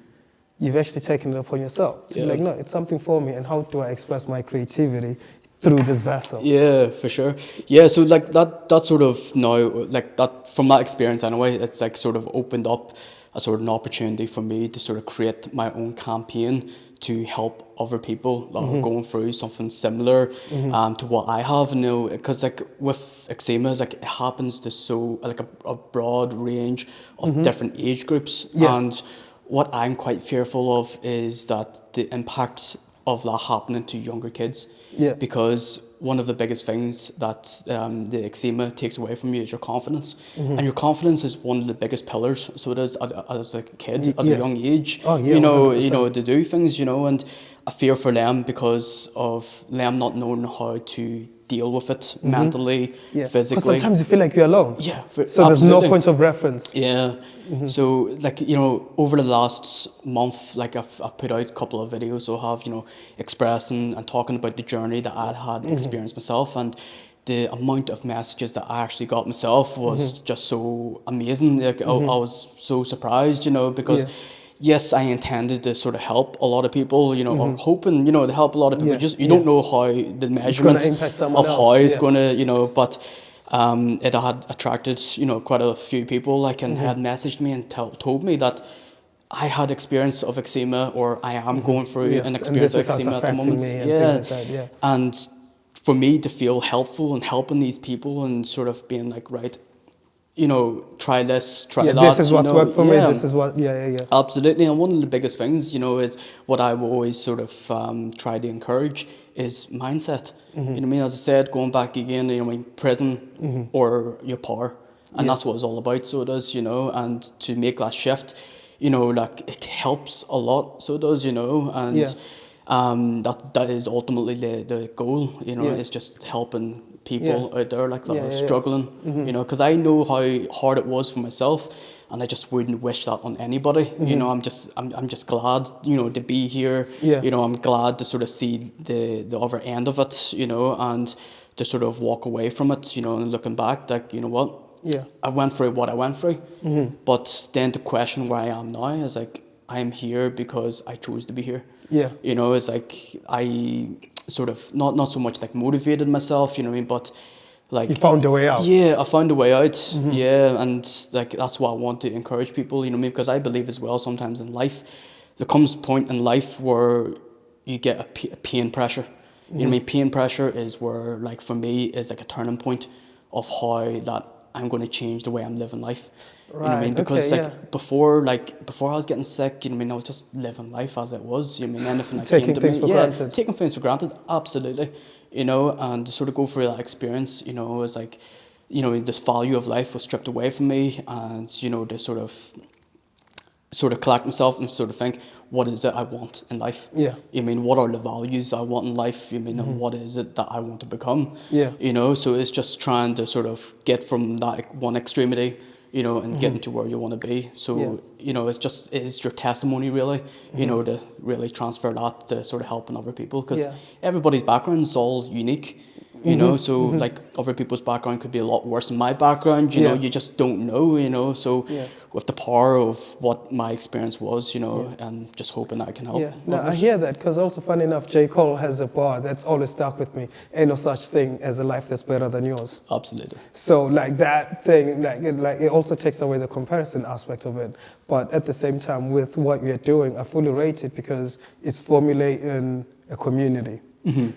you've actually taken it upon yourself. To be like, no, it's something for me, and how do I express my creativity through this vessel. Yeah, for sure. Yeah, so like that sort of now, like that from that experience anyway, it's like sort of opened up a sort of an opportunity for me to sort of create my own campaign to help other people that are going through something similar to what I have, you know, because like with eczema, like it happens to so like a broad range of different age groups, and what I'm quite fearful of is that the impact of that happening to younger kids. Yeah. Because one of the biggest things that the eczema takes away from you is your confidence. And your confidence is one of the biggest pillars. So it is as a kid, as a young age, Oh, yeah, you know, to do things, you know, and I fear for them because of them not knowing how to deal with it mentally, Because physically. sometimes you feel like you're alone. Yeah, So there's absolutely. no point of reference. Yeah. So like, you know, over the last month, like I've put out a couple of videos, so I have, you know, expressing and talking about the journey that I had experienced myself, and the amount of messages that I actually got myself was just so amazing. Like I was so surprised, you know, because yes, I intended to sort of help a lot of people, you know, or hoping, you know, to help a lot of people. Just you don't know how the measurement of how it's going to, you know, but it had attracted, you know, quite a few people, like, and had messaged me and told me that I had experience of eczema, or I am going through an experience of eczema at the moment. And for me to feel helpful and helping these people and sort of being like, right, you know, try this, try that. This is what's worked for me. Yeah. This is what, Absolutely. And one of the biggest things, you know, is what I will always sort of try to encourage is mindset. You know what I mean? As I said, going back again, you know, in prison or your power. And that's what it's all about. So it is, you know, and to make that shift, you know, like it helps a lot. So it does, you know, and that is ultimately the goal, you know, it's just helping people out there like that are struggling, you know, because I know how hard it was for myself, and I just wouldn't wish that on anybody. You know, I'm just glad, you know, to be here. You know, I'm glad to sort of see the other end of it, you know, and to sort of walk away from it, you know, and looking back, like, you know what, I went through what I went through, but then to question where I am now is like, I'm here because I chose to be here. You know, it's like I sort of not so much like motivated myself, you know what I mean, but like you found a way out. Yeah, I found a way out. Yeah, and like that's what I want to encourage people, you know what I mean, because I believe as well sometimes in life there comes a point in life where you get a pain pressure. You know what I mean? Pain pressure is where, like, for me, is like a turning point of how that I'm going to change the way I'm living life. You know what I mean? Because before I was getting sick, you know what I mean, I was just living life as it was. You know what I mean? Anything that came to me, taking things for granted, absolutely. You know, and to sort of go through that experience, you know, was like, you know, this value of life was stripped away from me, and you know, to sort of collect myself and sort of think, what is it I want in life? You mean, what are the values I want in life? You mean, and what is it that I want to become? You know, so it's just trying to sort of get from that one extremity, you know, and getting to where you want to be. So, you know, it's your testimony really, you know, to really transfer that to sort of helping other people, because everybody's background is all unique. You know, so like other people's background could be a lot worse than my background, you know, you just don't know, you know, so with the power of what my experience was, you know, and just hoping that I can help. No, I hear that, because also funny enough, J. Cole has a bar that's always stuck with me. Ain't no such thing as a life that's better than yours. Absolutely. So like that thing, like it also takes away the comparison aspect of it. But at the same time, with what you're doing, I fully rate it because it's formulating a community.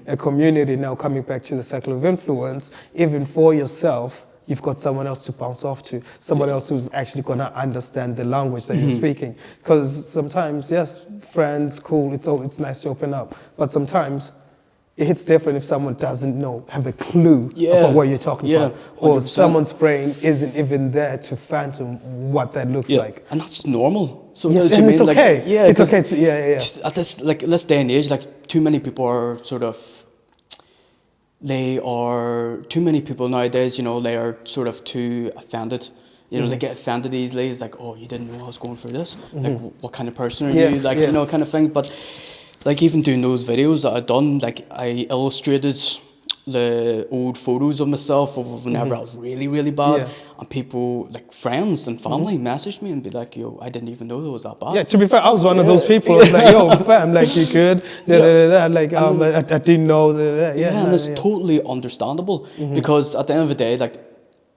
A community. Now coming back to the circle of influence, even for yourself, you've got someone else to bounce off to, someone else who's actually going to understand the language that you're speaking. Because sometimes, yes, friends, cool, it's nice to open up, but sometimes it hits different if someone doesn't know, have a clue about what you're talking about, or 100%. Someone's brain isn't even there to fathom what that looks like. And that's normal. So yes, and it's okay. Like, it's okay to, at this day and age, like, too many people are sort of, too many people nowadays, you know, they are sort of too offended. You know, they get offended easily. It's like, oh, you didn't know I was going through this? Like, what kind of person are you? Like, you know, kind of thing. But like, even doing those videos that I've done, like, I illustrated the old photos of myself of whenever I was really, really bad. Yeah. And people, like friends and family, messaged me and be like, yo, I didn't even know it was that bad. Yeah, to be fair, I was one of those people. I was like, yo, fam, like, you good? Like, I didn't know. And it's totally understandable because at the end of the day, like,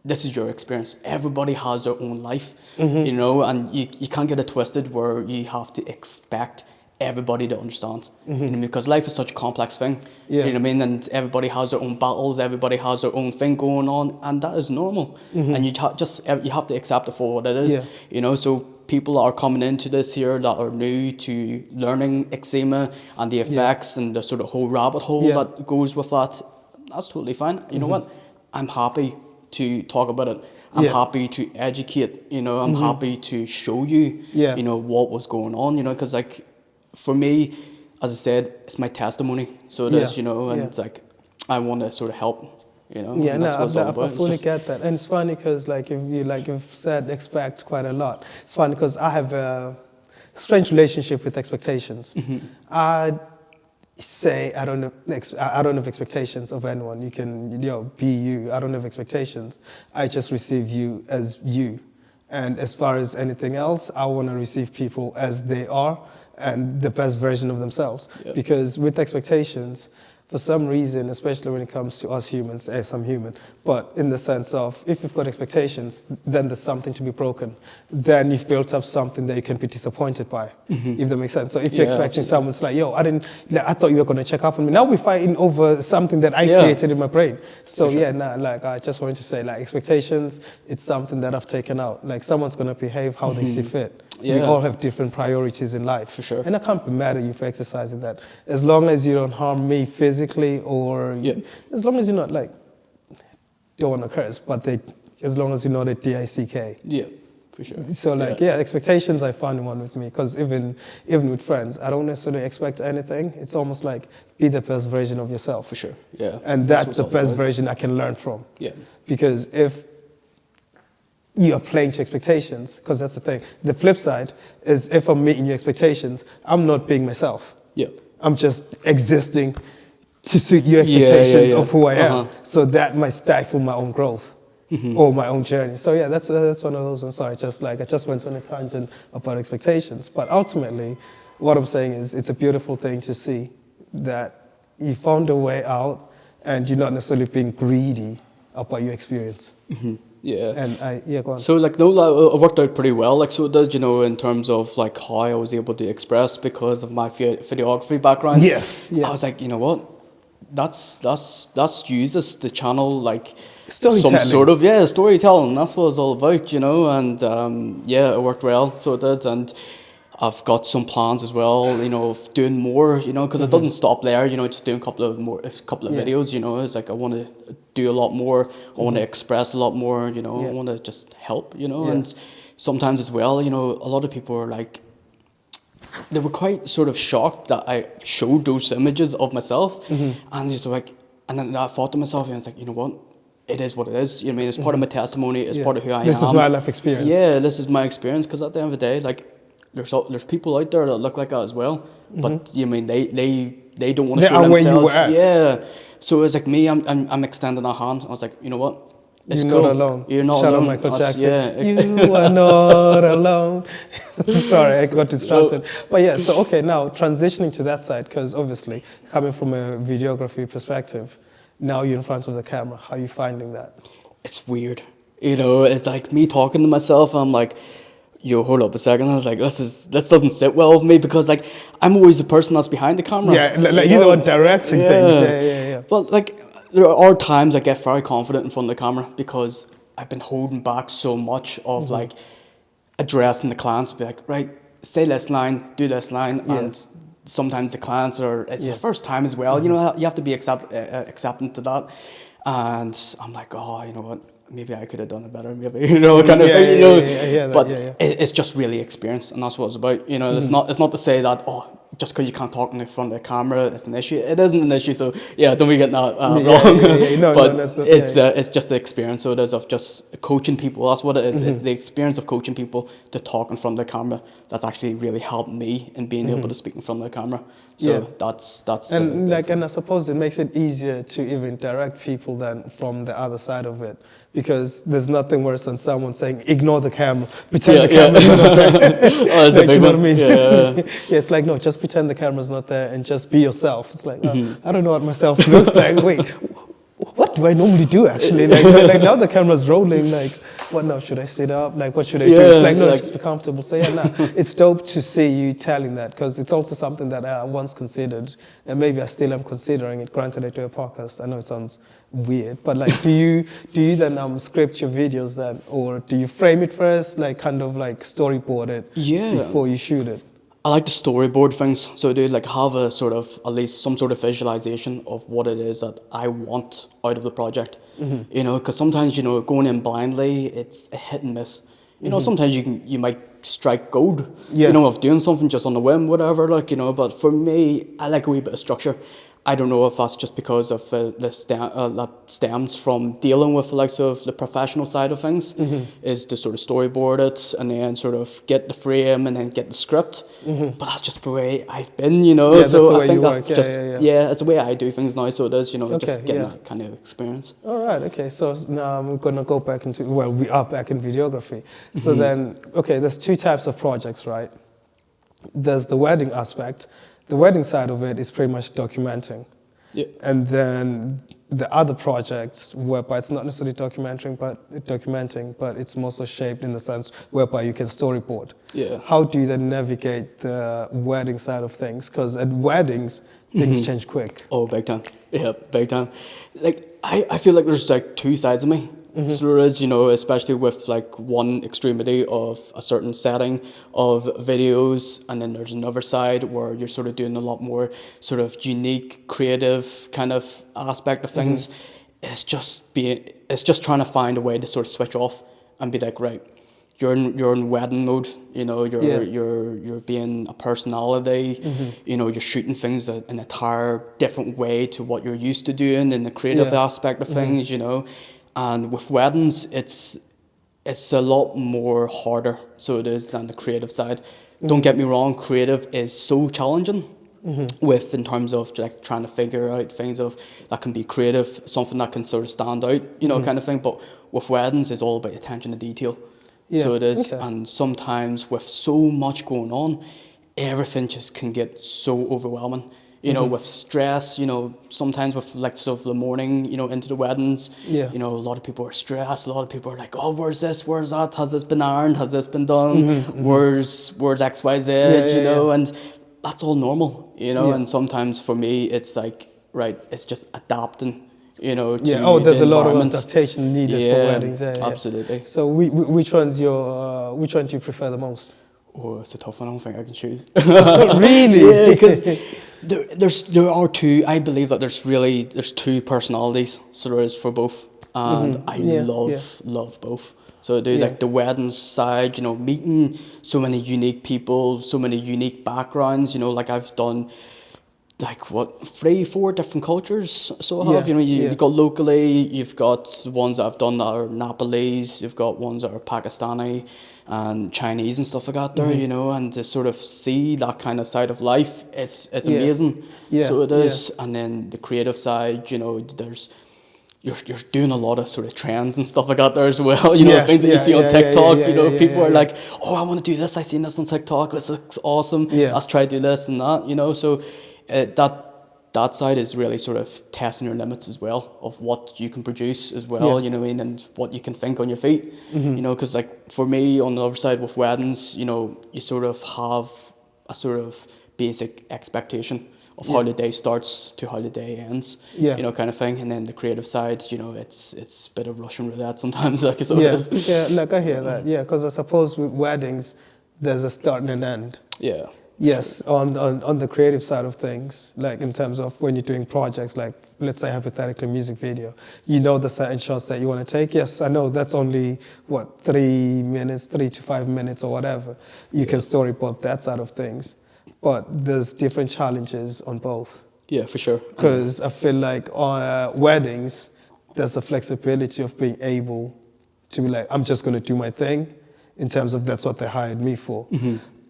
this is your experience. Everybody has their own life, you know, and you can't get it twisted where you have to expect everybody to understand. You know what I mean? Because life is such a complex thing. You know what I mean? And everybody has their own battles, everybody has their own thing going on, and that is normal. And you have to accept it for what it is. You know, so people are coming into this here that are new to learning eczema and the effects and the sort of whole rabbit hole that goes with that. That's totally fine. You know what? I'm happy to talk about it. I'm happy to educate, you know, I'm happy to show you, you know, what was going on, you know, because like, for me, as I said, it's my testimony. So it is, you know, and it's like, I want to sort of help, you know. Yeah, and that's what it's all about. I fully get that. And it's funny because like, you've said expect quite a lot. It's funny because I have a strange relationship with expectations. I say I don't have expectations of anyone. You can, you know, be you. I don't have expectations. I just receive you as you. And as far as anything else, I want to receive people as they are and the best version of themselves. Because with expectations, for some reason, especially when it comes to us humans, as I'm human, but in the sense of if you've got expectations, then there's something to be broken. Then you've built up something that you can be disappointed by, if that makes sense. So if you're expecting someone's like, yo, I thought you were going to check up on me. Now we're fighting over something that I created in my brain. So like I just wanted to say, like, expectations, it's something that I've taken out. Like, someone's going to behave how they see fit. We all have different priorities in life. For sure. And I can't be mad at you for exercising that. As long as you don't harm me physically or as long as you're not like, don't want to curse, but as long as you're not a DICK. Yeah, for sure. So like, expectations I find one with me because even with friends, I don't necessarily expect anything. It's almost like be the best version of yourself. For sure, yeah. And that's the best version I can learn from. Yeah. Because if you are playing to expectations, because that's the thing. The flip side is if I'm meeting your expectations, I'm not being myself. Yeah. I'm just existing to suit your expectations of who I am. So that might stifle my own growth or my own journey. So yeah, that's one of those. I'm sorry, I just went on a tangent about expectations. But ultimately, what I'm saying is it's a beautiful thing to see that you found a way out and you're not necessarily being greedy about your experience. Yeah. And go on. So like, no, it worked out pretty well. Like, so it did, you know, in terms of like how I was able to express because of my videography background. Yes. Yeah. I was like, you know what? That's use this to channel like Storytelling. some sort of storytelling. That's what it's all about, you know. And it worked well. So it did, and I've got some plans as well, you know, of doing more, you know, because it doesn't stop there, you know, just doing a couple of videos, you know. It's like I want to do a lot more, I want to express a lot more, you know, I want to just help, you know. And sometimes as well, you know, a lot of people are like, they were quite sort of shocked that I showed those images of myself, and just like, and then I thought to myself, and it's like, you know what, it is what it is. You know what I mean? It's part of my testimony. It's part of who I am. This is my life experience. Yeah, this is my experience. Because at the end of the day, like, there's people out there that look like that as well, but you know, they don't want to show themselves. Yeah. So it's like me. I'm extending a hand. I was like, you know what? It's You're cool. not alone. You're not Shout alone. out Michael Jackson. Yeah. You are not alone. Sorry, I got distracted. But yeah, so okay, now transitioning to that side, because obviously coming from a videography perspective, now you're in front of the camera. How are you finding that? It's weird. You know, it's like me talking to myself. I'm like, yo, hold up a second. I was like, this doesn't sit well with me because like I'm always the person that's behind the camera. Yeah, like you're the one directing things. Yeah. But like there are times I get very confident in front of the camera because I've been holding back so much of like addressing the clients, be like, right, say this line, do this line, and sometimes the clients it's the first time as well. You know, you have to be accepting to that, and I'm like, oh, you know what? Maybe I could have done it better, maybe, you know, kind of thing, you know. But it's just really experience, and that's what it's about. You know, it's not to say that, oh, just because you can't talk in the front of the camera, it's an issue. It isn't an issue, so yeah, don't be getting that wrong. No, but no, that's it's just the experience. So it is of just coaching people. That's what it is. It's the experience of coaching people to talk in front of the camera that's actually really helped me in being able to speak in front of the camera. So that's and and I suppose it makes it easier to even direct people than from the other side of it, because there's nothing worse than someone saying ignore the camera, pretend the camera's not there. Oh, that's like, a big you know one. what I mean? Yeah. Yeah, it's like, no, just pretend the camera's not there and just be yourself. It's like, oh, I don't know what myself looks like. Wait, what do I normally do actually? Like now the camera's rolling, like, what now? Should I sit up? Like, what should I do? It's like, no, just be comfortable. So yeah, no, it's dope to see you telling that, because it's also something that I once considered, and maybe I still am considering it. Granted, I do a podcast. I know it sounds weird, but like, do you then script your videos then, or do you frame it first, like kind of like storyboard it before you shoot it? I like to storyboard things, so I do like have a sort of, at least some sort of visualization of what it is that I want out of the project. You know, because sometimes, you know, going in blindly, it's a hit and miss. You know, sometimes you might strike gold, you know, of doing something just on the whim, whatever, like, you know, but for me, I like a wee bit of structure. I don't know if that's just because of that stems from dealing with the likes of the professional side of things, is to sort of storyboard it and then sort of get the frame and then get the script. But that's just the way I've been, you know. Yeah, so that's I think the way that's you work. just it's the way I do things now. So it is, you know, Okay, just getting that kind of experience. All right, okay, so now I'm going to go back into, well, we are back in videography. So then, okay, there's two types of projects, right? There's the wedding aspect. The wedding side of it is pretty much documenting. Yeah. And then the other projects whereby it's not necessarily documenting, but it's more so shaped in the sense whereby you can storyboard. Yeah. How do you then navigate the wedding side of things? Because at weddings, things change quick. Oh, big time. Yeah, big time. Like, I feel like there's like two sides of me. So there is, you know, especially with like one extremity of a certain setting of videos, and then there's another side where you're sort of doing a lot more sort of unique, creative kind of aspect of things. It's just trying to find a way to sort of switch off and be like, right, you're in wedding mode, you know, you're being a personality, you know, you're shooting things in an entire different way to what you're used to doing in the creative aspect of things, you know. And with weddings, it's a lot more harder, so it is, than the creative side. Don't get me wrong, creative is so challenging with, in terms of like trying to figure out things of that can be creative, something that can sort of stand out, you know, kind of thing. But with weddings, it's all about attention to detail. So it is, and sometimes with so much going on, everything just can get so overwhelming. You know, with stress, you know, sometimes with like sort of the morning, you know, into the weddings, you know, a lot of people are stressed. A lot of people are like, oh, where's this? Where's that? Has this been ironed? Has this been done? Where's X, Y, Z, you know? And that's all normal, you know? And sometimes for me, it's like, right, it's just adapting, you know, to there's the a lot of environment. adaptation needed for weddings. Absolutely. So which one do you prefer the most? Oh, it's a tough one. I don't think I can choose. Really? Yeah, because there are two. I believe that there's two personalities. So there is for both, and I love both. So I do like the wedding side. You know, meeting so many unique people, so many unique backgrounds. You know, like I've done like 3-4 different cultures. So I have, you know, you've got locally, you've got the ones that I've done that are Nepalese, you've got ones that are Pakistani and Chinese and stuff like that there, you know, and to sort of see that kind of side of life, it's amazing. So it is. And then the creative side, you know, you're doing a lot of sort of trends and stuff like that there as well, you know, things that you see on TikTok, you know, people are like, oh, I want to do this, I seen this on TikTok, this looks awesome, let's try to do this and that, you know, so that side is really sort of testing your limits as well of what you can produce as well, you know what I mean, and what you can think on your feet, you know, because like for me on the other side with weddings, you know, you sort of have a sort of basic expectation of how the day starts to how the day ends, you know, kind of thing. And then the creative side, you know, it's a bit of Russian roulette sometimes, like so it is. Yeah, like I hear that, because I suppose with weddings, there's a start and an end. Yeah. Yes, on the creative side of things, like in terms of when you're doing projects, like let's say hypothetically music video, you know the certain shots that you want to take. Yes, I know that's only, 3 to 5 minutes or whatever. You can storyboard that side of things. but there's different challenges on both. Yeah, for sure. Because I feel like on weddings, there's the flexibility of being able to be like, I'm just going to do my thing in terms of that's what they hired me for.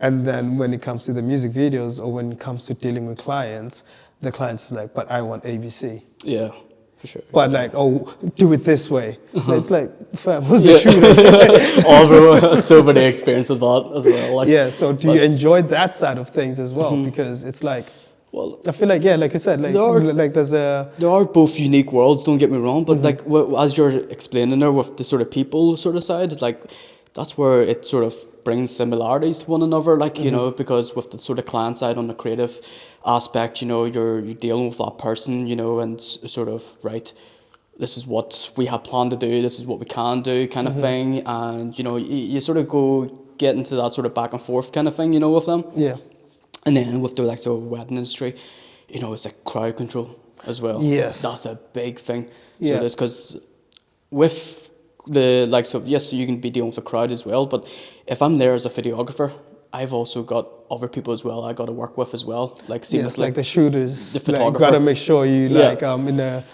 And then when it comes to the music videos or when it comes to dealing with clients, the client's like, but I want ABC. Yeah, for sure. But like, oh, do it this way. It's like, fam, who's the shooter? Oh, bro, so many experiences with that as well. Like, Yeah, so do you enjoy that side of things as well? Because it's like, well, I feel like, yeah, like you said, like there's a... There are both unique worlds, don't get me wrong, but like as you're explaining there with the sort of people sort of side, like that's where it sort of brings similarities to one another, like, you know, because with the sort of client side on the creative aspect, you know, you're dealing with that person, you know, and sort of, right, this is what we have planned to do, this is what we can do kind of thing, and, you know, you sort of get into that sort of back and forth kind of thing, you know, with them. Yeah. And then with the like sort of wedding industry, you know, it's like crowd control as well. Yes. That's a big thing. Yeah. So there's, because with the likes of, yes, you can be dealing with the crowd as well, but if I'm there as a videographer, I've also got other people as well I got to work with as well, like seamlessly. Yes, like the shooters. The photographer. Like, gotta make sure you like in a...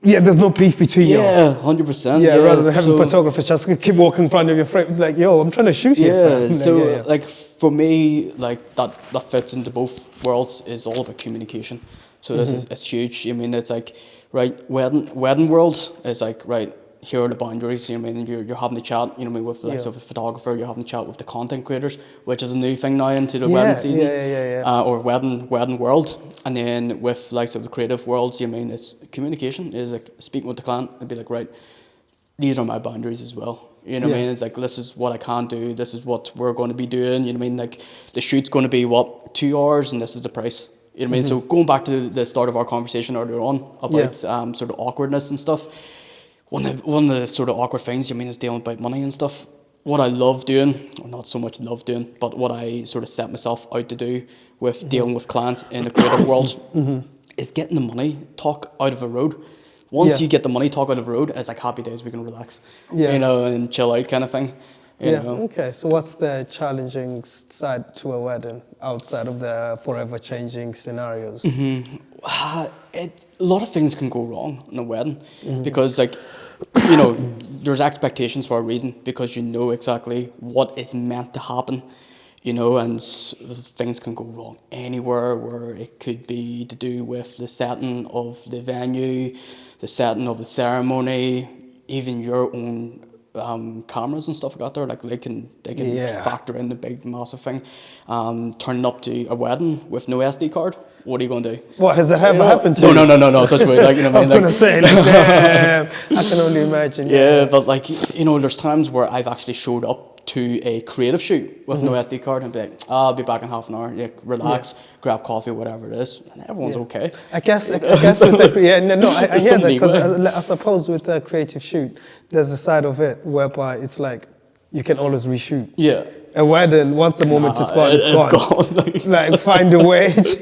Yeah, there's no beef between you. Yeah, 100%. Yeah, rather than having photographers just keep walking in front of your frame. It's like, yo, I'm trying to shoot you. Yeah, so like for me, like that fits into both worlds is all about communication. So this is it's huge. I mean, it's like, right, wedding world is like, right, here are the boundaries. You know what I mean? You're having a chat, you know what I mean, with the likes of a photographer. You're having a chat with the content creators, which is a new thing now into the wedding season, or wedding world. And then with likes of the creative world, you know what I mean, it's communication. Is like speaking with the client and be like, right, these are my boundaries as well. You know what I mean? It's like, this is what I can do. This is what we're going to be doing. You know what I mean? Like the shoot's going to be 2 hours, and this is the price. You know what I mean? So going back to the start of our conversation earlier on about sort of awkwardness and stuff. One of the sort of awkward things, you mean, is dealing about money and stuff. What I love doing, or not so much love doing, but what I sort of set myself out to do with dealing with clients in the creative world is getting the money talk out of the road. Once you get the money talk out of the road, it's like happy days, we can relax, you know, and chill out kind of thing. You know? Okay. So what's the challenging side to a wedding outside of the forever changing scenarios? A lot of things can go wrong in a wedding because, like, you know, there's expectations for a reason because you know exactly what is meant to happen, you know, and things can go wrong anywhere, where it could be to do with the setting of the venue, the setting of the ceremony, even your own cameras and stuff like that. Like they can factor in the big massive thing. Turning up to a wedding with no SD card. What are you going to do? What, has that ever happened to you? No, touch wood. Like, you know, I was going to say, like, damn, I can only imagine. Yeah, but like, you know, there's times where I've actually showed up to a creative shoot with no SD card and be like, I'll be back in half an hour. Yeah, relax, grab coffee, whatever it is, and everyone's okay. I guess with the, I hear that because I suppose with a creative shoot, there's a side of it whereby it's like you can always reshoot. Yeah. A wedding, once the moment is gone, it's gone. Like find a way. So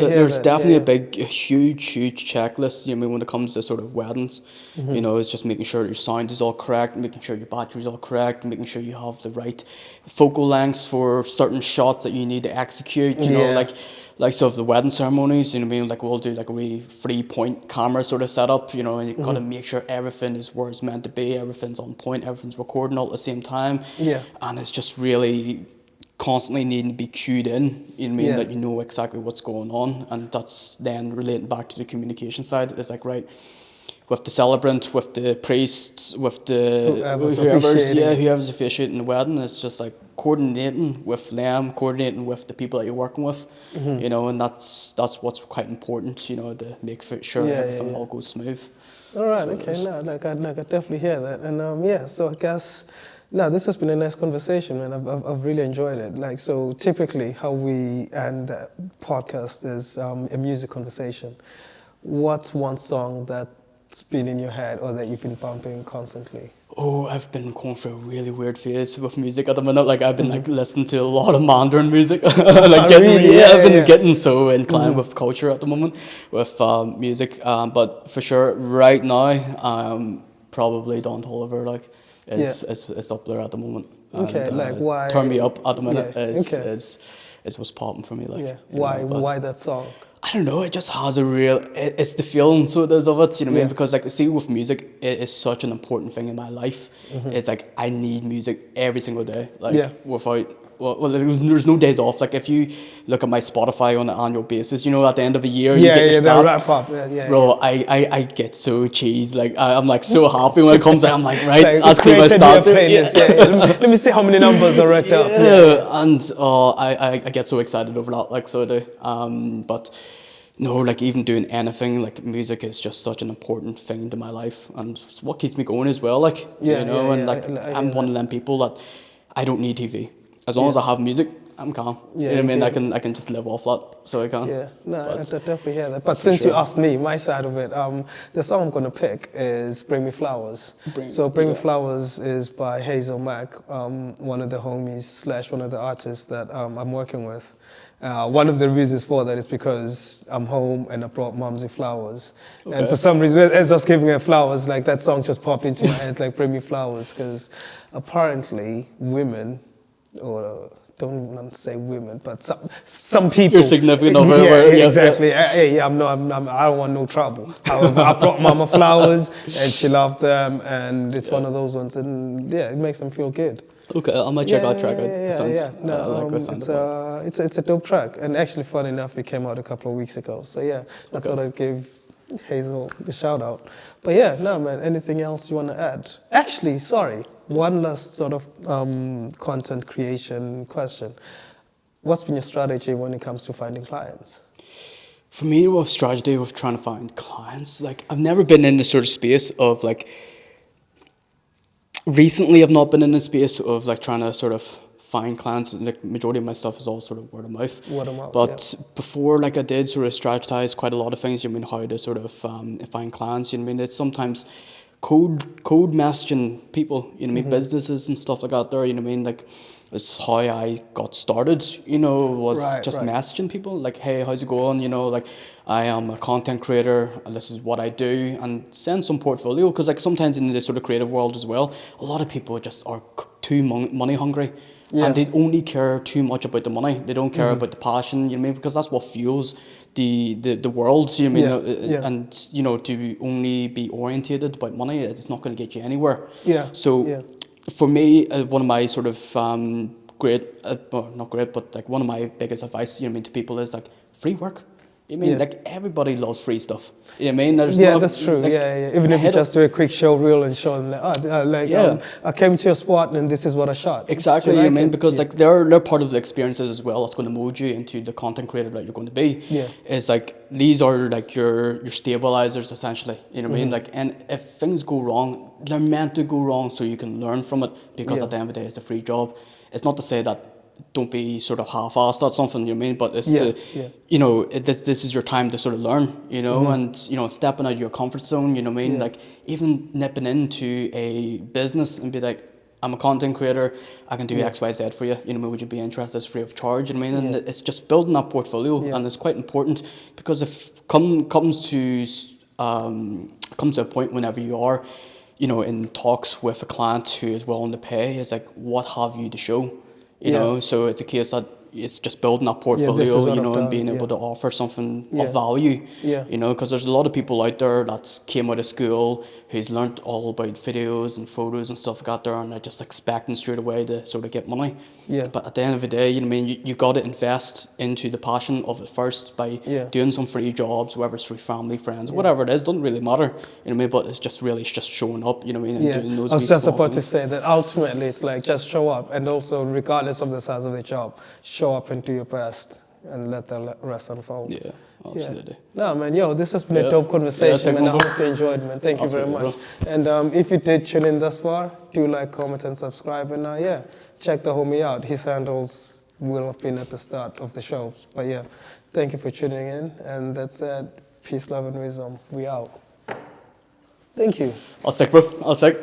there's definitely a huge checklist. You know, when it comes to sort of weddings, you know, it's just making sure your sound is all correct, making sure your battery's all correct, making sure you have the right focal lengths for certain shots that you need to execute. You know, like so of the wedding ceremonies, you know what I mean? Like we'll do like a wee 3-point camera sort of setup, you know, and you gotta make sure everything is where it's meant to be, everything's on point, everything's recording all at the same time. Yeah. And it's just really constantly needing to be cued in, you know what I mean, that you know exactly what's going on. And that's then relating back to the communication side. It's like, right, with the celebrant, with the priest, with the whoever's officiating the wedding, it's just like coordinating with them, coordinating with the people that you're working with, you know, and that's what's quite important, you know, to make sure everything all goes smooth. All right, so I definitely hear that, and so I guess. No, this has been a nice conversation, man. I've really enjoyed it. Like, so typically how we end the podcast is a music conversation. What's one song that's been in your head or that you've been bumping constantly? Oh, I've been going through a really weird phase with music at the minute. Like, I've been like listening to a lot of Mandarin music. Like, I've been getting so inclined with culture at the moment, with music. But for sure, right now, probably Don Toliver, like, it's up there at the moment. Okay, and, like why? turn me up at the minute Yeah, okay. is what's popping for me. Like, Yeah. you Why? know, but Why that song? I don't know. It just has a real. It's the feeling, so it is of it. You know what I Yeah. mean? Because like, see, with music, it is such an important thing in my life. It's like I need music every single day. Like Yeah. without. Well, there's no days off. Like if you look at my Spotify on an annual basis, you know, at the end of the year, you Yeah, get your yeah, the stats. wrap up. Yeah, yeah. Bro, I get so cheesed. Like I'm like so happy when it comes out. I'm like, right, Like I see my created your stats. playlist. Yeah. Let me see how many numbers are racked up. Yeah, and I get so excited over that. Like so I do. But no, like even doing anything, like music is just such an important thing to my life, and it's what keeps me going as well. Like Yeah, you know, yeah, and yeah, like I I'm hear one that. of them people that I don't need TV. As long as I have music, I'm calm. Yeah, you know what I mean? you I can just live off that, so I can. Yeah, no, I But definitely hear that. But since you sure. asked me, my side of it, the song I'm going to pick is Bring Me Flowers. Bring Me yeah. Flowers is by Hazel Mack, one of the homies / one of the artists that I'm working with. One of the reasons for that is because I'm home and I brought Mumsy flowers. And Okay. for some reason, as I was giving her flowers, like that song just popped into my head, like Bring Me Flowers, because apparently women, or don't want to say women, but some people. Your significant other, Yeah, where- yeah, exactly. Yeah, I don't want no trouble. However, I brought Mama flowers, and she loved them, and it's one of those ones, and yeah, it makes them feel good. Okay, I might check that track out. Yeah, It sounds, yeah. No, I like the sound of that. it's a dope track, and actually, funny enough, it came out a couple of weeks ago. So yeah, I thought I'd give Hazel the shout out. But yeah, no man, anything else you want to add? Actually, sorry, one last sort of content creation question. What's been your strategy when it comes to finding clients? For me, with strategy with trying to find clients, like I've never been in this sort of space of like. Recently, I've not been in the space of like trying to sort of find clients. Like majority of my stuff is all sort of word of mouth. Word of mouth, But before, like I did sort of strategize quite a lot of things. You mean how to sort of find clients? You know what I mean it's sometimes code messaging people. You know what I mean businesses and stuff like that. There, you know what I mean like. It's how I got started, you know, was just messaging people like, hey, how's it going? You know, like I am a content creator and this is what I do, and send some portfolio, because like sometimes in the sort of creative world as well, a lot of people just are too money hungry. Yeah. And they only care too much about the money. They don't care about the passion, you know what I mean? Because that's what fuels the world, you know what I mean? And, you know, to only be orientated about money, it's not going to get you anywhere. Yeah. So for me, one of my sort of well, not great, but like one of my biggest advice, you know what I mean, to people is like free work. You mean like everybody loves free stuff. You know what I mean? There's that's true. Like, Even if you just do a quick show reel and show them like, I came to your spot and this is what I shot. Exactly, you know what I mean? Because like they're part of the experiences as well. That's going to mold you into the content creator that you're going to be. Yeah. It's like these are like your stabilizers essentially. You know what I mean? Like, and if things go wrong, they're meant to go wrong so you can learn from it. Because at the end of the day, it's a free job. It's not to say that don't be sort of half-assed at something, you know what I mean? But it's you know, this is your time to sort of learn, you know, and, you know, stepping out of your comfort zone, you know what I mean? Like, even nipping into a business and be like, I'm a content creator, I can do X, Y, Z for you, you know, would you be interested? It's free of charge, you know what I mean? And it's just building that portfolio, and it's quite important, because if comes to a point whenever you are, you know, in talks with a client who is willing to pay, is like, what have you to show? You know, so it's a case that it's just building that portfolio, you know, and being able to offer something of value, you know, because there's a lot of people out there that came out of school who's learnt all about videos and photos and stuff like that there, and they're just expecting straight away to sort of get money. But at the end of the day, you know what I mean, you got to invest into the passion of it first by doing some free jobs, whether it's for family, friends, whatever it is, doesn't really matter, you know what I mean, but it's just really just showing up, you know what I mean, and doing those I was just about things. to say that ultimately it's like just show up, and also regardless of the size of the job, show up and do your best and let the rest unfold. Yeah, absolutely. No, man, this has been a dope conversation, and I hope you enjoyed, man. Thank you very much. Bro. And if you did tune in thus far, do like, comment, and subscribe. And check the homie out. His handles will have been at the start of the show. But thank you for tuning in. And that's it. Peace, love, and wisdom. We out. Thank you. I'll sick, bro. I'll sick.